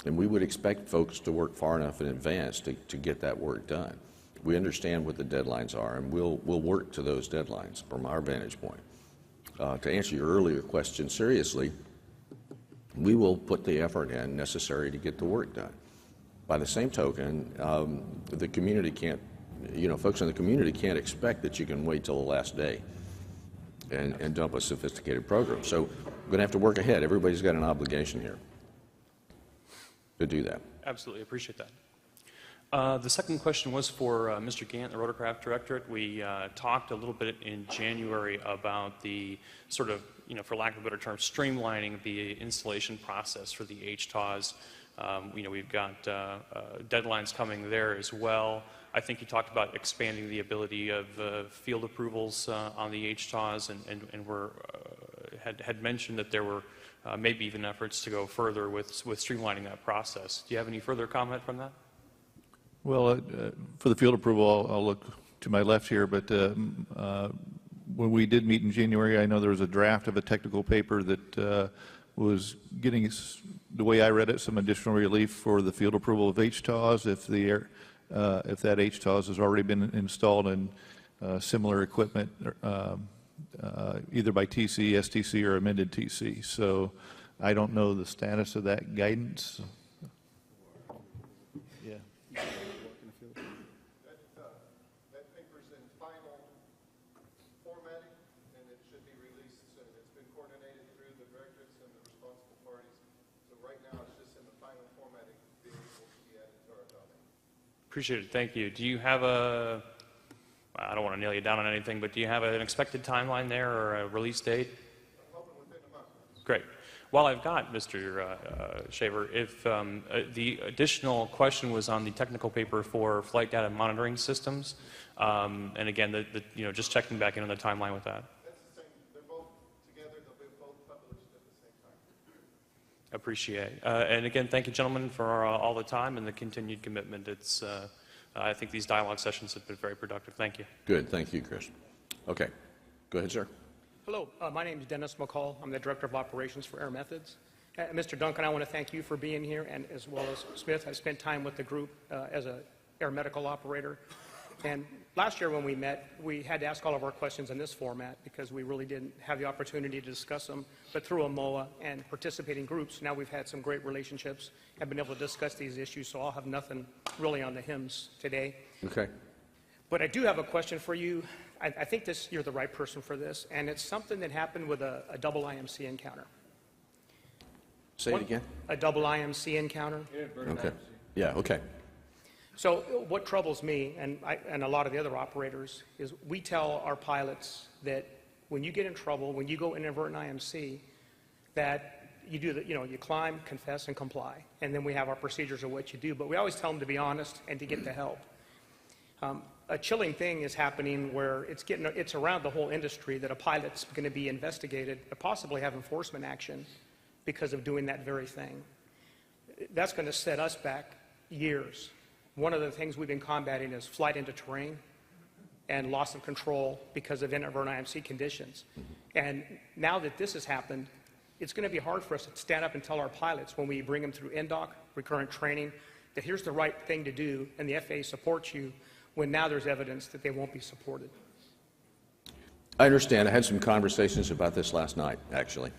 And we would expect folks to work far enough in advance to get that work done. We understand what the deadlines are, and we'll work to those deadlines from our vantage point. To answer your earlier question seriously, we will put the effort in necessary to get the work done. By the same token, the community can't, you know, folks in the community can't expect that you can wait till the last day and dump a sophisticated program. So we're going to have to work ahead. Everybody's got an obligation here to do that. Absolutely, appreciate that. The second question was for Mr. Gant, the Rotorcraft Directorate. We talked a little bit in January about the sort of, you know, for lack of a better term, streamlining the installation process for the HTOS. You know, we've got deadlines coming there as well. I think you talked about expanding the ability of field approvals on the HTOS, and had mentioned that there were maybe even efforts to go further with streamlining that process. Do you have any further comment from that? Well, for the field approval, I'll look to my left here, but when we did meet in January, I know there was a draft of a technical paper that was getting us, the way I read it, some additional relief for the field approval of HTOS if that HTOS has already been installed in similar equipment, either by TC, STC, or amended TC. So I don't know the status of that guidance. Yeah. That paper's in final formatting, and it should be released soon. It's been coordinated through the directorates and the responsible parties, so right now it's just in the final formatting, being able to be added to our document. Appreciate it. Thank you. Do you have a, I don't want to nail you down on anything, but do you have an expected timeline there or a release date? I'm hoping within a month. Great. While I've got Mr. Shaver, if the additional question was on the technical paper for flight data monitoring systems, and again, just checking back in on the timeline with that. That's the same. They're both together. They'll be both published at the same time. Appreciate. And again, thank you, gentlemen, for all the time and the continued commitment. It's, I think these dialogue sessions have been very productive. Thank you. Good. Thank you, Chris. Okay. Go ahead, sir. Hello, my name is Dennis McCall. I'm the Director of Operations for Air Methods. Mr. Duncan, I want to thank you for being here, and as well as Smith. I spent time with the group as an air medical operator. And last year when we met, we had to ask all of our questions in this format because we really didn't have the opportunity to discuss them. But through AMOA and participating groups, now we've had some great relationships and been able to discuss these issues, so I'll have nothing really on the HIMSS today. Okay. But I do have a question for you. I think you're the right person for this, and it's something that happened with a double IMC encounter. Say it again. A double IMC encounter. Okay. Yeah, okay. So what troubles me and a lot of the other operators is we tell our pilots that when you get in trouble, when you go inadvertent IMC, that you do you climb, confess, and comply, and then we have our procedures of what you do. But we always tell them to be honest and to get the help. A chilling thing is happening where it's around the whole industry that a pilot's going to be investigated, possibly have enforcement action because of doing that very thing. That's going to set us back years. One of the things we've been combating is flight into terrain and loss of control because of inadvertent IMC conditions. And now that this has happened, it's going to be hard for us to stand up and tell our pilots when we bring them through NDOC, recurrent training, that here's the right thing to do, and the FAA supports you, when now there's evidence that they won't be supported. I understand. I had some conversations about this last night, actually.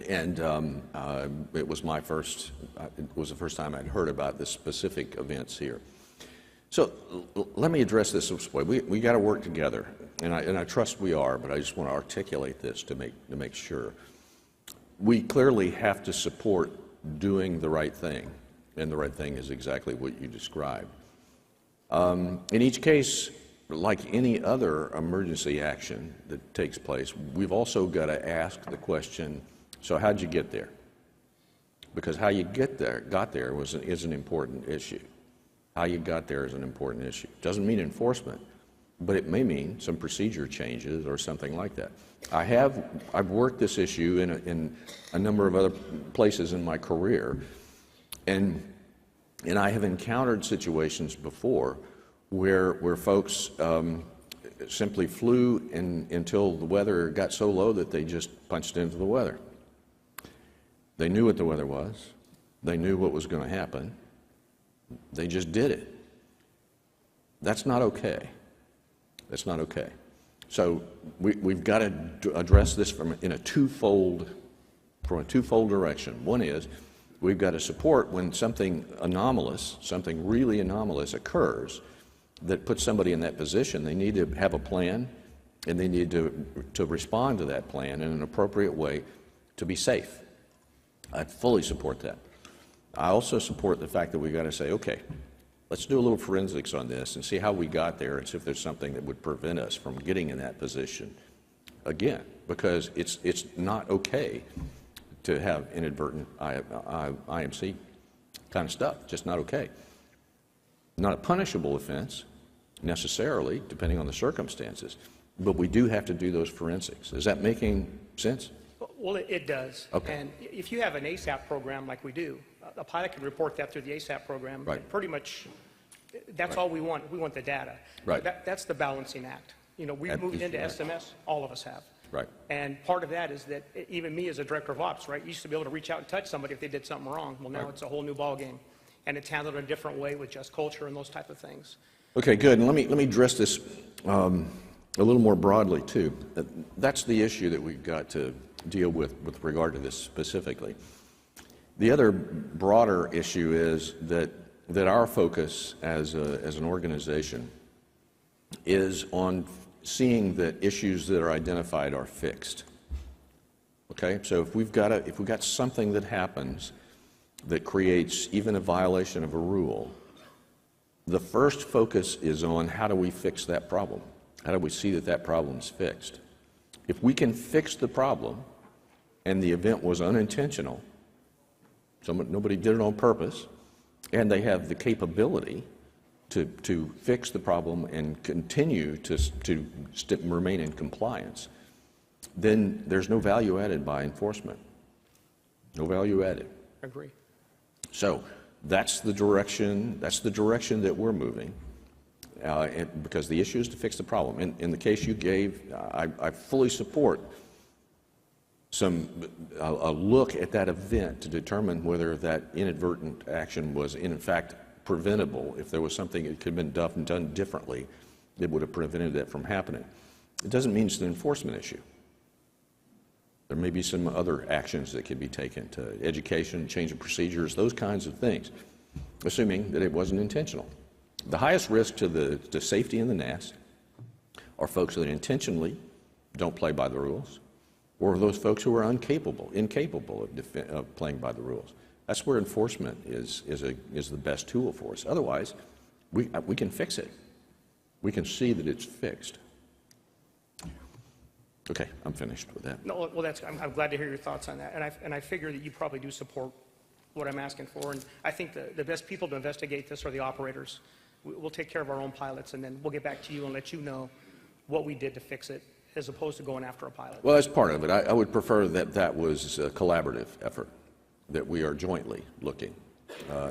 And it was the first time I'd heard about the specific events here. So let me address this this way. We got to work together, and I trust we are, but I just want to articulate this to make sure. We clearly have to support doing the right thing, and the right thing is exactly what you described. In each case, like any other emergency action that takes place, we've also got to ask the question, so how'd you get there? Because how you got there is an important issue. How you got there is an important issue. Doesn't mean enforcement, but it may mean some procedure changes or something like that. I've worked this issue in a number of other places in my career, and I have encountered situations before where folks simply flew until the weather got so low that they just punched into the weather. They knew what the weather was. They knew what was going to happen. They just did it. That's not okay. That's not okay. So we've got to address this from a twofold direction. One is we've got to support when something anomalous, something really anomalous occurs that puts somebody in that position. They need to have a plan, and they need to respond to that plan in an appropriate way to be safe. I fully support that. I also support the fact that we've got to say, okay, let's do a little forensics on this and see how we got there and see if there's something that would prevent us from getting in that position again, because it's not okay to have inadvertent IMC kind of stuff. Just not okay. Not a punishable offense necessarily, depending on the circumstances, but we do have to do those forensics. Is that making sense? Well, it does. Okay. And if you have an ASAP program like we do, a pilot can report that through the ASAP program. Right. And pretty much, that's all we want. We want the data. Right. That's the balancing act. We've moved into SMS. All of us have. Right. And part of that is that even me as a director of ops, right, used to be able to reach out and touch somebody if they did something wrong. Well, now it's a whole new ballgame. And it's handled in a different way with just culture and those type of things. Okay, good. And let me address this a little more broadly, too. That's the issue that we've got to deal with regard to this specifically. The other broader issue is that our focus as an organization is on seeing that issues that are identified are fixed. Okay, so if we've got something that happens that creates even a violation of a rule, the first focus is on how do we fix that problem? How do we see that that problem's fixed? If we can fix the problem and the event was unintentional, nobody did it on purpose, and they have the capability to fix the problem and continue to remain in compliance, then there's no value added by enforcement. No value added. Agree. So that's the direction that we're moving, because the issue is to fix the problem. In the case you gave, I fully support a look at that event to determine whether that inadvertent action was in fact preventable. If there was something that could have been done differently, it would have prevented that from happening. It doesn't mean it's an enforcement issue. There may be some other actions that can be taken to education, change of procedures, those kinds of things, assuming that it wasn't intentional. The highest risk to safety in the nest are folks that intentionally don't play by the rules, or those folks who are incapable of playing by the rules. That's where enforcement is the best tool for us. Otherwise, we can fix it. We can see that it's fixed. Okay, I'm finished with that. No, well, I'm glad to hear your thoughts on that, and I figure that you probably do support what I'm asking for, and I think the best people to investigate this are the operators. We'll take care of our own pilots, and then we'll get back to you and let you know what we did to fix it, as opposed to going after a pilot. Well, that's part of it. I would prefer that was a collaborative effort, that we are jointly looking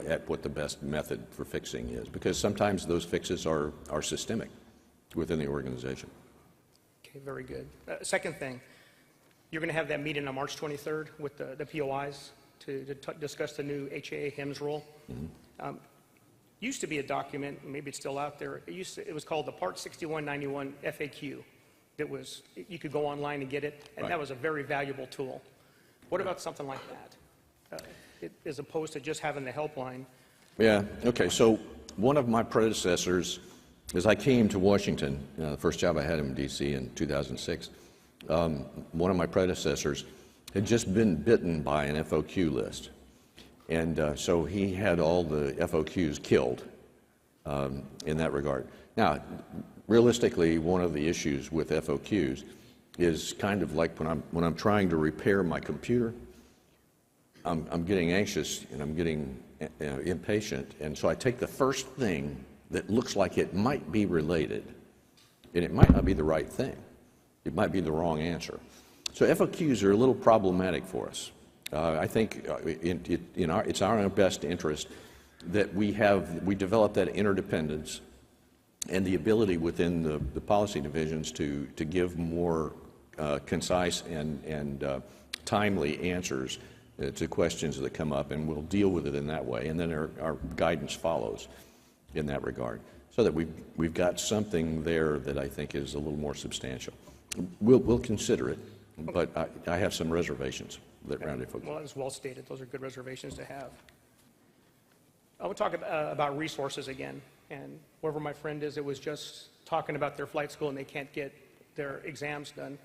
at what the best method for fixing is, because sometimes those fixes are systemic within the organization. Okay, very good. Second thing, you're going to have that meeting on March 23rd with the POIs to discuss the new HAA HIMSS rule. Mm-hmm. Used to be a document, maybe it's still out there. It was called the Part 6191 FAQ. You could go online and get it, and that was a very valuable tool. What about something like that, as opposed to just having the helpline? Yeah. Okay. So one of my predecessors, as I came to Washington, the first job I had in D.C. in 2006, one of my predecessors had just been bitten by an FOQ list. And so he had all the FOQs killed in that regard. Now, realistically, one of the issues with FOQs is kind of like when I'm trying to repair my computer, I'm getting anxious and I'm getting impatient, and so I take the first thing that looks like it might be related, and it might not be the right thing. It might be the wrong answer. So FOQs are a little problematic for us. I think it's our best interest that we develop that interdependence and the ability within the policy divisions to give more concise and timely answers to questions that come up, and we'll deal with it in that way, and then our guidance follows in that regard, so that we've got something there that I think is a little more substantial. We'll consider it, but I have some reservations that Randy folks. Well, as well stated, those are good reservations to have. I want to talk about resources again, and wherever my friend is, it was just talking about their flight school and they can't get their exams done.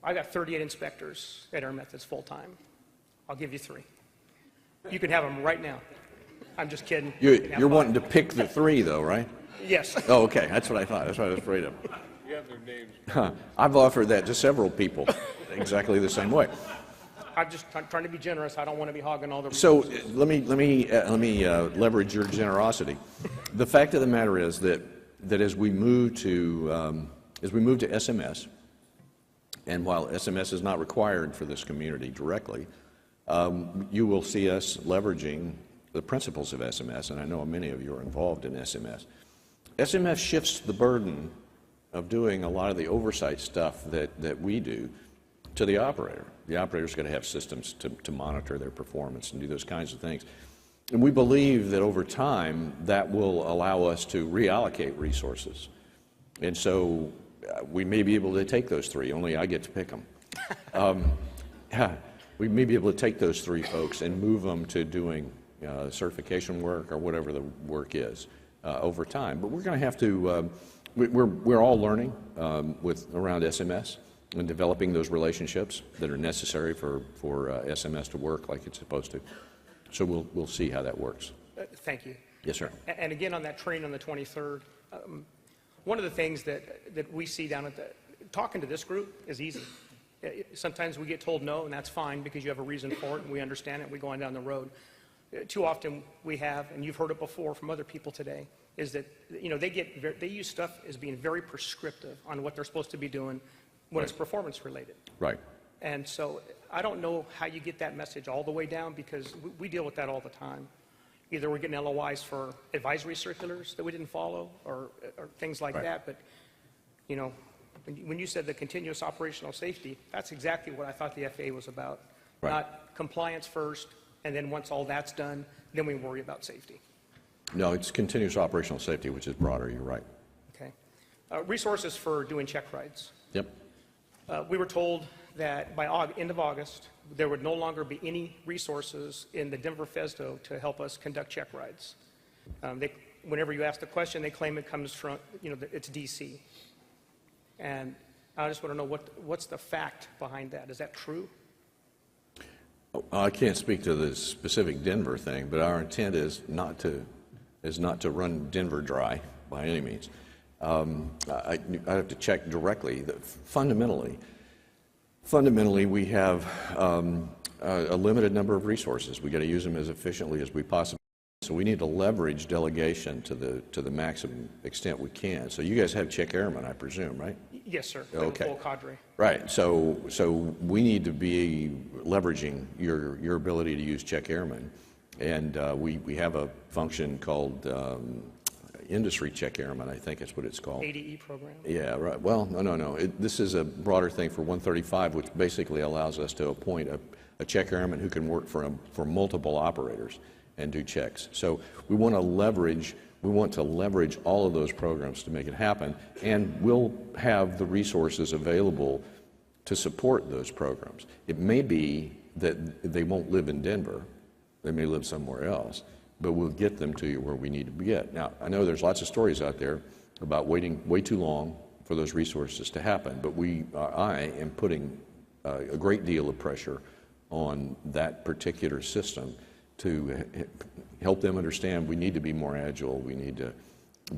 I got 38 inspectors at Air Methods full-time. I'll give you 3. You can have them right now. I'm just kidding. You're wanting to pick the 3, though, right? Yes. Oh, okay. That's what I thought. That's what I was afraid of. You have their names. I've offered that to several people exactly the same way. I'm just trying to be generous. I don't want to be hogging all the So resources. let me leverage your generosity. The fact of the matter is that as we move to SMS, and while SMS is not required for this community directly, you will see us leveraging the principles of SMS, and I know many of you are involved in SMS. SMS shifts the burden of doing a lot of the oversight stuff that we do to the operator. The operator's going to have systems to monitor their performance and do those kinds of things. And we believe that over time that will allow us to reallocate resources. And so we may be able to take those 3, only I get to pick them. We may be able to take those 3 folks and move them to doing certification work or whatever the work is over time. But we're going to have to, we're all learning around SMS, and developing those relationships that are necessary for SMS to work like it's supposed to. So we'll see how that works. Thank you. Yes, sir. And again, on that training on the 23rd, one of the things that we see down at talking to this group is easy. Sometimes we get told no, and that's fine because you have a reason for it, and we understand it, and we go on down the road. Too often we have, and you've heard it before from other people today, is that they use stuff as being very prescriptive on what they're supposed to be doing when it's performance related. Right. And so I don't know how you get that message all the way down because we deal with that all the time. Either we're getting LOIs for advisory circulars that we didn't follow or things like that. But, when you said the continuous operational safety, that's exactly what I thought the FAA was about. Right. Not compliance first, and then once all that's done, then we worry about safety. No, it's continuous operational safety, which is broader. You're right. Okay. Resources for doing check rides. Yep. We were told that by end of August, there would no longer be any resources in the Denver FESDO to help us conduct check rides. Whenever you ask the question, they claim it comes from, it's DC. And I just want to know what's the fact behind that. Is that true? I can't speak to the specific Denver thing, but our intent is not to run Denver dry by any means. I have to check directly. Fundamentally, we have a limited number of resources. We got to use them as efficiently as we possibly can. So we need to leverage delegation to the maximum extent we can. So you guys have check airmen, I presume, right? Yes, sir. Okay. Full cadre. Right. So we need to be leveraging your ability to use check airmen, and we have a function called industry check airmen, I think is what it's called. ADE program. Yeah. Right. Well, no. This is a broader thing for 135, which basically allows us to appoint a check airman who can work for multiple operators and do checks. So we want to leverage all of those programs to make it happen, and we'll have the resources available to support those programs. It may be that they won't live in Denver. They may live somewhere else, but we'll get them to you where we need to get. Now, I know there's lots of stories out there about waiting way too long for those resources to happen, but I am putting a great deal of pressure on that particular system to help them understand we need to be more agile, we need to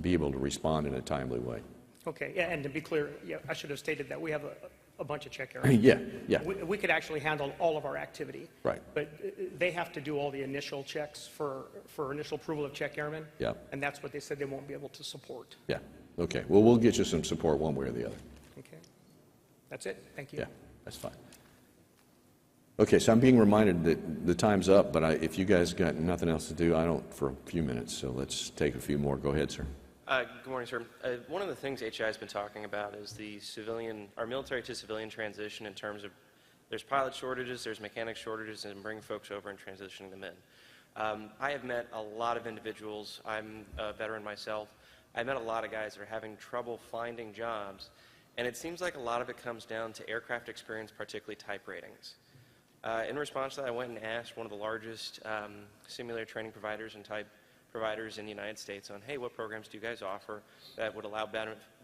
be able to respond in a timely way. Okay, yeah, and to be clear, I should have stated that we have a bunch of check airmen. Yeah. We could actually handle all of our activity. Right. But they have to do all the initial checks for initial approval of check airmen. Yeah. And that's what they said they won't be able to support. Yeah. Okay. Well, we'll get you some support one way or the other. Okay. That's it. Thank you. Yeah, that's fine. Okay, so I'm being reminded that the time's up, but if you guys got nothing else to do, I don't for a few minutes, so let's take a few more. Go ahead, sir. Good morning, sir. One of the things HI has been talking about is our military to civilian transition in terms of there's pilot shortages, there's mechanic shortages, and bringing folks over and transitioning them in. I have met a lot of individuals. I'm a veteran myself. I've met a lot of guys that are having trouble finding jobs, and it seems like a lot of it comes down to aircraft experience, particularly type ratings. In response to that, I went and asked one of the largest simulator training providers and type providers in the United States on, hey, what programs do you guys offer that would allow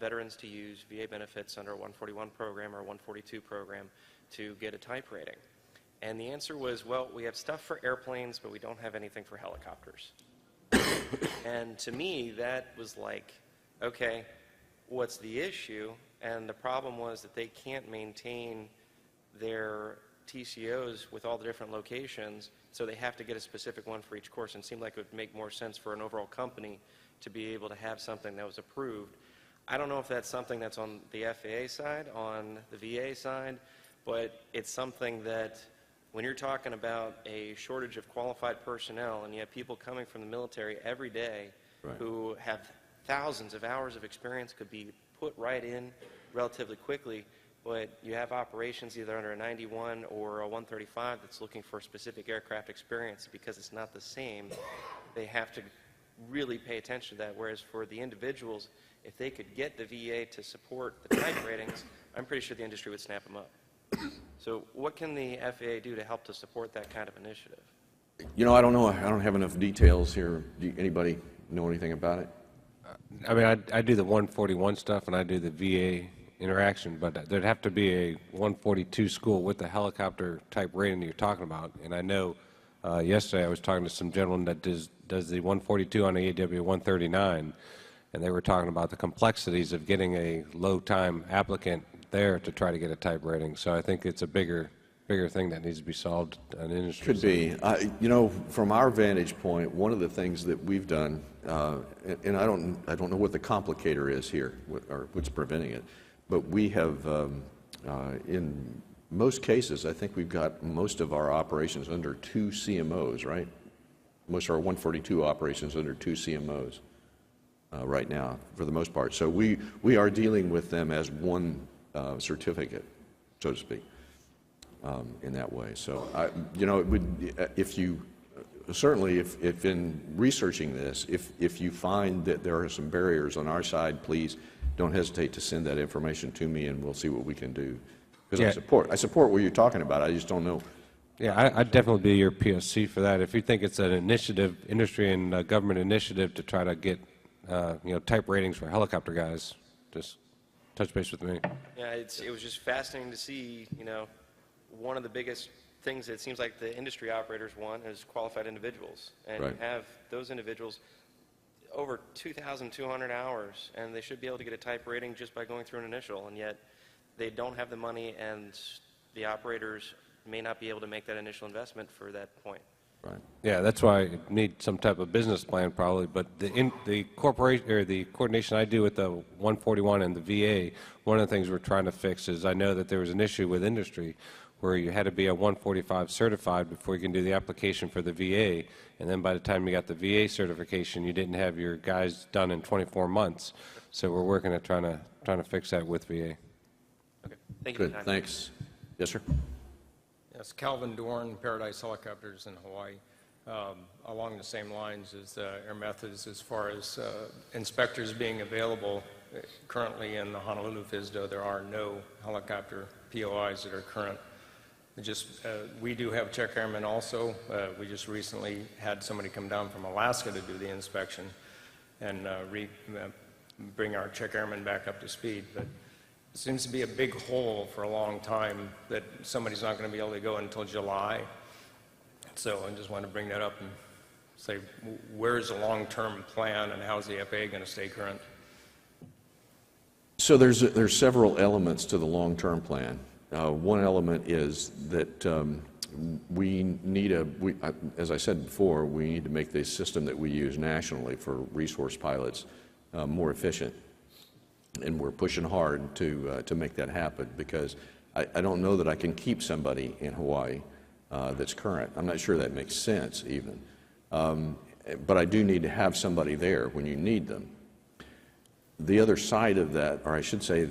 veterans to use VA benefits under a 141 program or a 142 program to get a type rating? And the answer was, well, we have stuff for airplanes, but we don't have anything for helicopters. And to me, that was like, okay, what's the issue? And the problem was that they can't maintain their TCOs with all the different locations, so they have to get a specific one for each course, and it seemed like it would make more sense for an overall company to be able to have something that was approved. I don't know if that's something that's on the FAA side, on the VA side, but it's something that when you're talking about a shortage of qualified personnel and you have people coming from the military every day who have thousands of hours of experience, could be put right in relatively quickly, but you have operations either under a 91 or a 135 that's looking for specific aircraft experience. Because it's not the same, they have to really pay attention to that. Whereas for the individuals, if they could get the VA to support the type ratings, I'm pretty sure the industry would snap them up. So what can the FAA do to help to support that kind of initiative? You know, I don't know. I don't have enough details here. Anybody know anything about it? I mean, I do the 141 stuff, and I do the VA interaction, but there'd have to be a 142 school with the helicopter type rating that you're talking about. And I know yesterday I was talking to some gentleman that does the 142 on the AW 139, and they were talking about the complexities of getting a low-time applicant there to try to get a type rating. So I think it's a bigger thing that needs to be solved on the industry. Could be. You know, from our vantage point, one of the things that we've done, and I don't know what the complicator is here, or what's preventing it, but we have, in most cases, I think we've got most of our operations under 2 CMOs, right? Most of our 142 operations under 2 CMOs right now, for the most part. So we are dealing with them as one certificate, so to speak. In that way. So, you know, it would, if you, certainly if in researching this, if you find that there are some barriers on our side, please don't hesitate to send that information to me and we'll see what we can do. Because I support what you're talking about, I just don't know. Yeah, I'd definitely be your PSC for that. If you think it's an initiative, industry and government initiative to try to get, you know, type ratings for helicopter guys, just touch base with me. Yeah, it was just fascinating to see, you know, one of the biggest things that it seems like the industry operators want is qualified individuals. And right. You have those individuals over 2,200 hours, and they should be able to get a type rating just by going through an initial, and yet they don't have the money, and the operators may not be able to make that initial investment for that point. Right. Yeah, that's why I need some type of business plan probably, but the corporation or the coordination I do with the 141 and the VA, one of the things we're trying to fix is I know that there was an issue with industry where you had to be a 145 certified before you can do the application for the VA, and then by the time you got the VA certification, you didn't have your guys done in 24 months. So we're working at trying to fix that with VA. Okay. Thank you. Good. Thanks. Yes, sir. Yes, Calvin Dorn, Paradise Helicopters in Hawaii. Along the same lines as Air Methods, as far as inspectors being available, currently in the Honolulu FSDO, there are no helicopter POIs that are current. We do have check airmen also. We just recently had somebody come down from Alaska to do the inspection and bring our check airmen back up to speed. But it seems to be a big hole for a long time that somebody's not going to be able to go until July. So I just wanted to bring that up and say, where's the long-term plan and how's the FAA going to stay current? So there's several elements to the long-term plan. One element is that as I said before, we need to make the system that we use nationally for resource pilots more efficient. And we're pushing hard to make that happen because I don't know that I can keep somebody in Hawaii that's current. I'm not sure that makes sense even. But I do need to have somebody there when you need them. The other side of that, or I should say,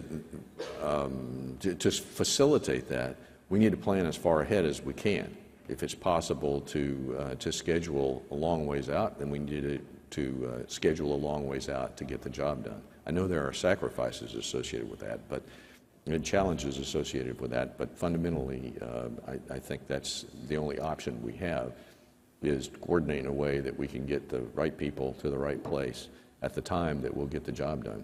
to facilitate that, we need to plan as far ahead as we can. If it's possible to schedule a long ways out, then we need to schedule a long ways out to get the job done. I know there are sacrifices associated with that, but challenges associated with that. But fundamentally, I think that's the only option we have is coordinate in a way that we can get the right people to the right place at the time that we'll get the job done.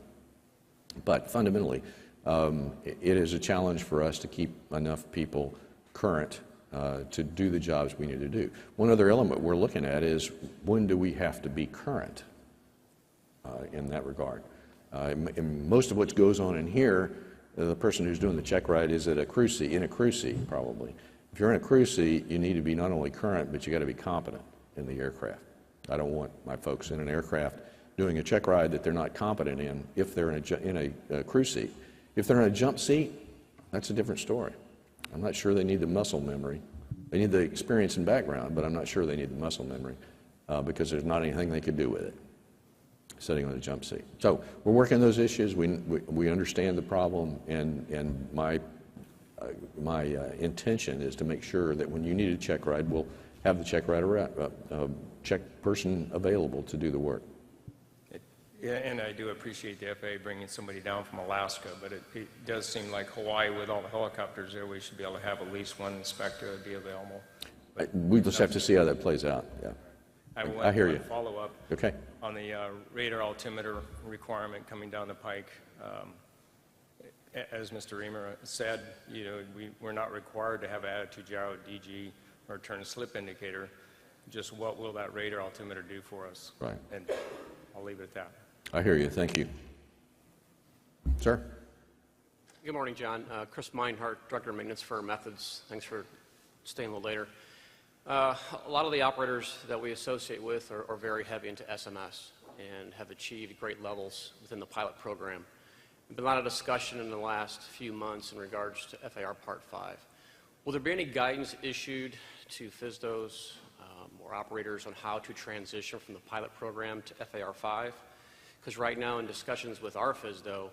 But fundamentally, it is a challenge for us to keep enough people current to do the jobs we need to do. One other element we're looking at is when do we have to be current in that regard. And most of what goes on in here, the person who's doing the check ride is at a crew seat, in a crew seat probably. If you're in a crew seat, you need to be not only current, but you got to be competent in the aircraft. I don't want my folks in an aircraft doing a check ride that they're not competent in if they're in a crew seat. If they're in a jump seat, that's a different story. I'm not sure they need the muscle memory. They need the experience and background, but I'm not sure they need the muscle memory because there's not anything they could do with it sitting on a jump seat. So we're working those issues. We understand the problem, and my intention is to make sure that when you need a check ride, we'll have the check person available to do the work. Yeah, and I do appreciate the FAA bringing somebody down from Alaska, but it does seem like Hawaii, with all the helicopters there, we should be able to have at least one inspector be available. We just have to see how that plays out. Yeah, I hear you. Follow up. Okay. On the radar altimeter requirement coming down the pike. as Mr. Reamer said, we're not required to have an attitude gyro, DG, or turn slip indicator. Just what will that radar altimeter do for us? Right. And I'll leave it at that. I hear you. Thank you. Sir? Good morning, John. Chris Meinhardt, Director of Maintenance for Methods. Thanks for staying a little later. A lot of the operators that we associate with are very heavy into SMS and have achieved great levels within the pilot program. There's been a lot of discussion in the last few months in regards to FAR Part 5. Will there be any guidance issued to FSDOs or operators on how to transition from the pilot program to FAR 5? Because right now in discussions with our FSDO,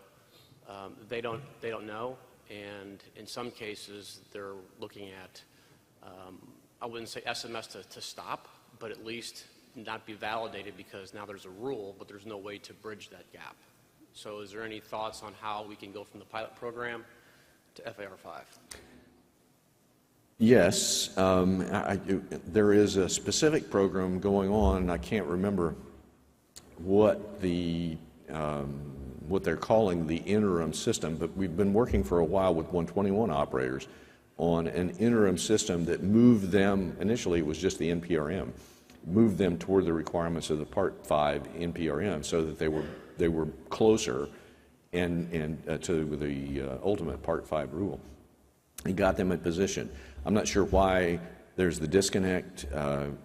they don't know, and in some cases they're looking at, I wouldn't say SMS to stop, but at least not be validated because now there's a rule, but there's no way to bridge that gap. So is there any thoughts on how we can go from the pilot program to FAR 5? Yes, there is a specific program going on, and I can't remember what what they're calling the interim system, but we've been working for a while with 121 operators on an interim system that moved them, initially it was just the NPRM, moved them toward the requirements of the Part 5 NPRM so that they were closer and to the ultimate Part 5 rule. It got them in position. I'm not sure why there's the disconnect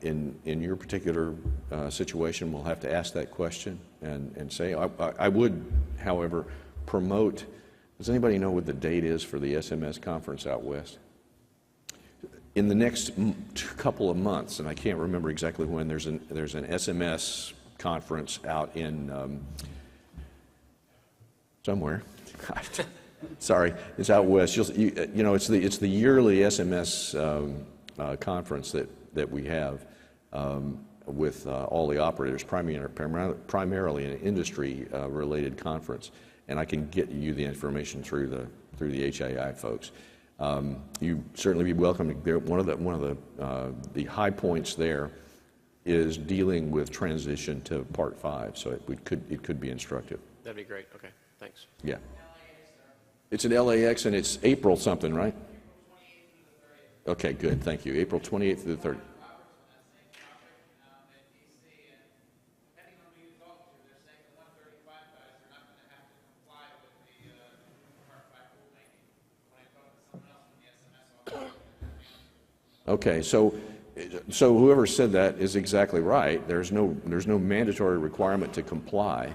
in your particular situation. We'll have to ask that question and say. I would, however, promote. Does anybody know what the date is for the SMS conference out west? In the next couple of months, and I can't remember exactly when. There's an SMS conference out in somewhere. Sorry, it's out west. You know, it's the yearly SMS conference that we have with all the operators, primarily an industry-related conference, and I can get you the information through the HAI folks. You certainly be welcome. One of the high points there is dealing with transition to Part 5, so it could be instructive. That'd be great. Okay, thanks. Yeah. It's in LAX, and it's April something, right? Okay, good. Thank you. April 28th through the 30th. Okay, so whoever said that is exactly right. There's no mandatory requirement to comply,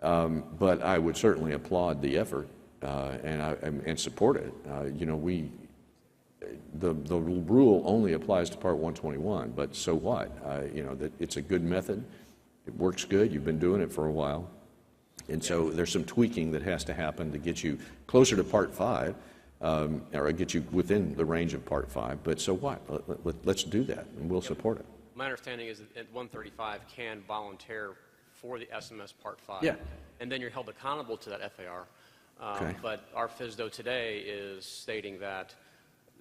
but I would certainly applaud the effort and support it. You know, the rule only applies to Part 121, but so what? You know, that it's a good method. It works good. You've been doing it for a while, and so there's some tweaking that has to happen to get you closer to Part 5. Or get you within the range of Part 5, but so what? Let's do that, and we'll support it. My understanding is that 135 can volunteer for the SMS Part 5. Yeah. And then you're held accountable to that FAR. Okay. But our FSDO today is stating that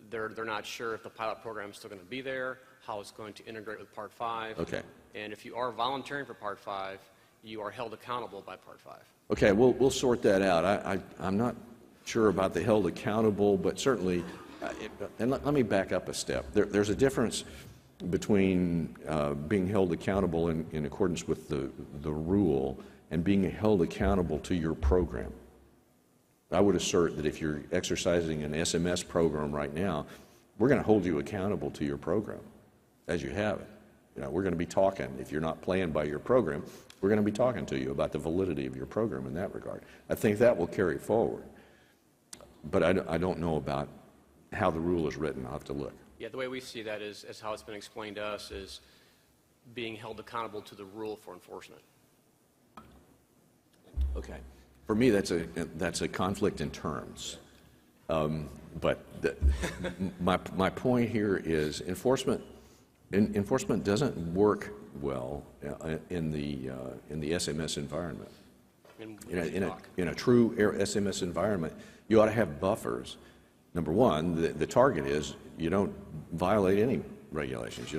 they're not sure if the pilot program is still going to be there, how it's going to integrate with Part 5. Okay. And if you are volunteering for Part 5, you are held accountable by Part 5. Okay, we'll sort that out. I'm not sure about the held accountable, but certainly, and let me back up a step. There's a difference between being held accountable in accordance with the rule and being held accountable to your program. I would assert that if you're exercising an SMS program right now, we're going to hold you accountable to your program as you have it. You know, we're going to be talking, if you're not playing by your program, we're going to be talking to you about the validity of your program in that regard. I think that will carry forward. But I don't know about how the rule is written. I'll have to look. Yeah, the way we see that is, as how it's been explained to us, is being held accountable to the rule for enforcement. Okay. For me, that's a conflict in terms. But my point here is enforcement doesn't work well in the SMS environment. In a true SMS environment, you ought to have buffers. Number one, the target is you don't violate any regulations.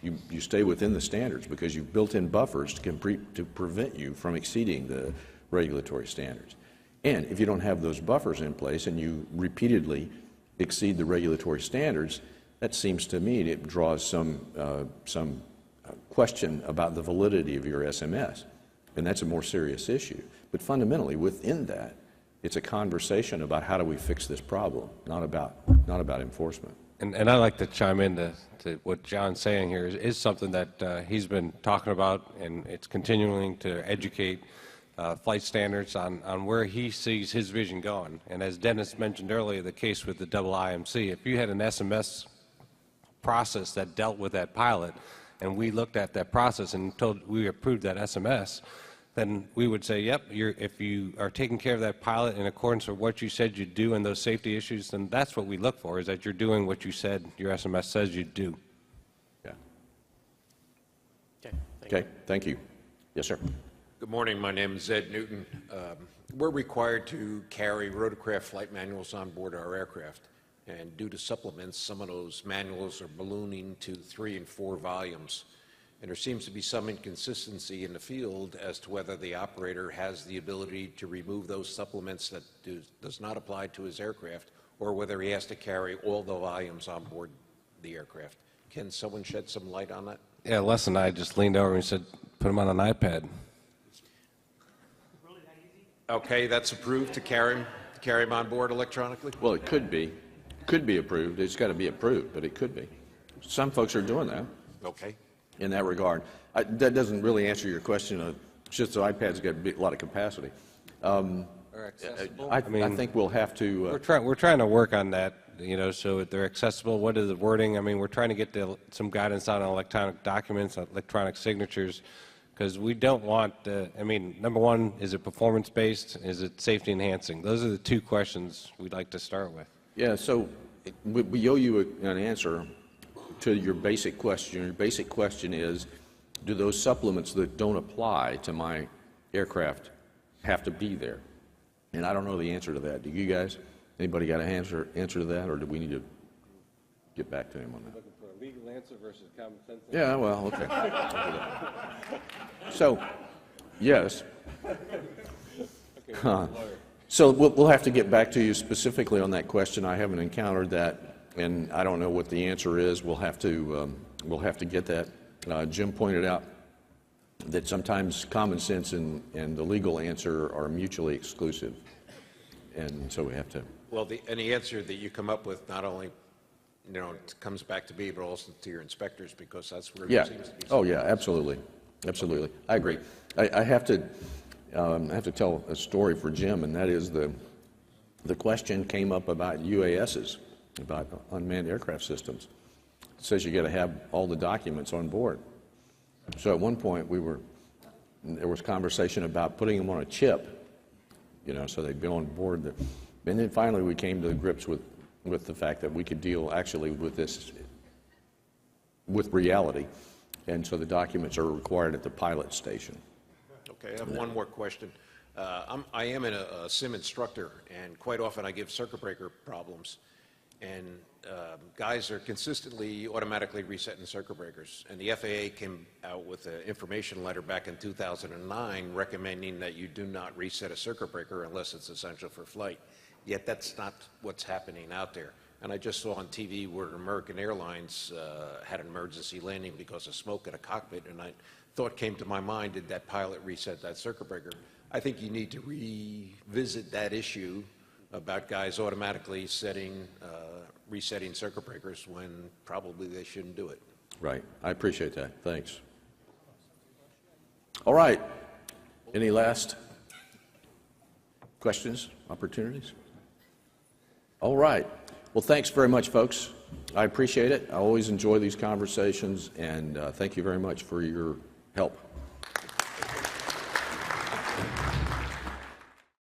You stay within the standards because you've built in buffers to prevent you from exceeding the regulatory standards. And if you don't have those buffers in place and you repeatedly exceed the regulatory standards, that seems to me it draws some question about the validity of your SMS, and that's a more serious issue. But fundamentally, within that, it's a conversation about how do we fix this problem, not about enforcement. And I'd like to chime in to what John's saying here is something that he's been talking about, and it's continuing to educate flight standards on where he sees his vision going. And as Dennis mentioned earlier, the case with the double IMC, if you had an SMS process that dealt with that pilot, and we looked at that process and we approved that SMS, then we would say, yep, if you are taking care of that pilot in accordance with what you said you'd do and those safety issues, then that's what we look for, is that you're doing what you said your SMS says you'd do. Yeah. Okay, thank you. Yes, sir. Good morning. My name is Ed Newton. We're required to carry rotorcraft flight manuals on board our aircraft. And due to supplements, some of those manuals are ballooning to 3 and 4 volumes. And there seems to be some inconsistency in the field as to whether the operator has the ability to remove those supplements that does not apply to his aircraft, or whether he has to carry all the volumes on board the aircraft. Can someone shed some light on that? Yeah, Les and I just leaned over and said, put them on an iPad. Okay, that's approved to carry him on board electronically? Well, it could be. Could be approved. It's got to be approved, but it could be. Some folks are doing that. Okay. In that regard. That doesn't really answer your question. It's just the iPad's got a lot of capacity. I think we'll have to... We're trying to work on that, so they're accessible. What is the wording? I mean, we're trying to get some guidance on electronic documents, electronic signatures, because we don't want, number one, is it performance-based? Is it safety-enhancing? Those are the two questions we'd like to start with. Yeah, so we owe you an answer to your basic question. Your basic question is, do those supplements that don't apply to my aircraft have to be there? And I don't know the answer to that. Do you guys? Anybody got an answer to that, or do we need to get back to him on that? Looking for a legal answer versus common sense? Yeah, well, okay. So, yes. So we'll have to get back to you specifically on that question. I haven't encountered that, and I don't know what the answer is. We'll have to get that. Jim pointed out that sometimes common sense and the legal answer are mutually exclusive, and so we have to. Well, any answer that you come up with not only, comes back to me, but also to your inspectors, because that's where there seems to be. Oh, yeah, absolutely, absolutely. I agree. I have to tell a story for Jim, and that is the question came up about UASs, about unmanned aircraft systems. It says you got to have all the documents on board. So at one point there was conversation about putting them on a chip, so they'd be on board. And then finally we came to grips with the fact that we could deal actually with this, with reality. And so the documents are required at the pilot station. Okay, I have one more question. I am a sim instructor, and quite often I give circuit breaker problems. And guys are consistently automatically resetting circuit breakers. And the FAA came out with an information letter back in 2009 recommending that you do not reset a circuit breaker unless it's essential for flight. Yet that's not what's happening out there. And I just saw on TV where American Airlines had an emergency landing because of smoke in a cockpit, and thought came to my mind, did that pilot reset that circuit breaker? I think you need to revisit that issue about guys automatically resetting circuit breakers when probably they shouldn't do it. Right. I appreciate that. Thanks. All right. Any last questions, opportunities? All right. Well, thanks very much, folks. I appreciate it. I always enjoy these conversations, and thank you very much for your help.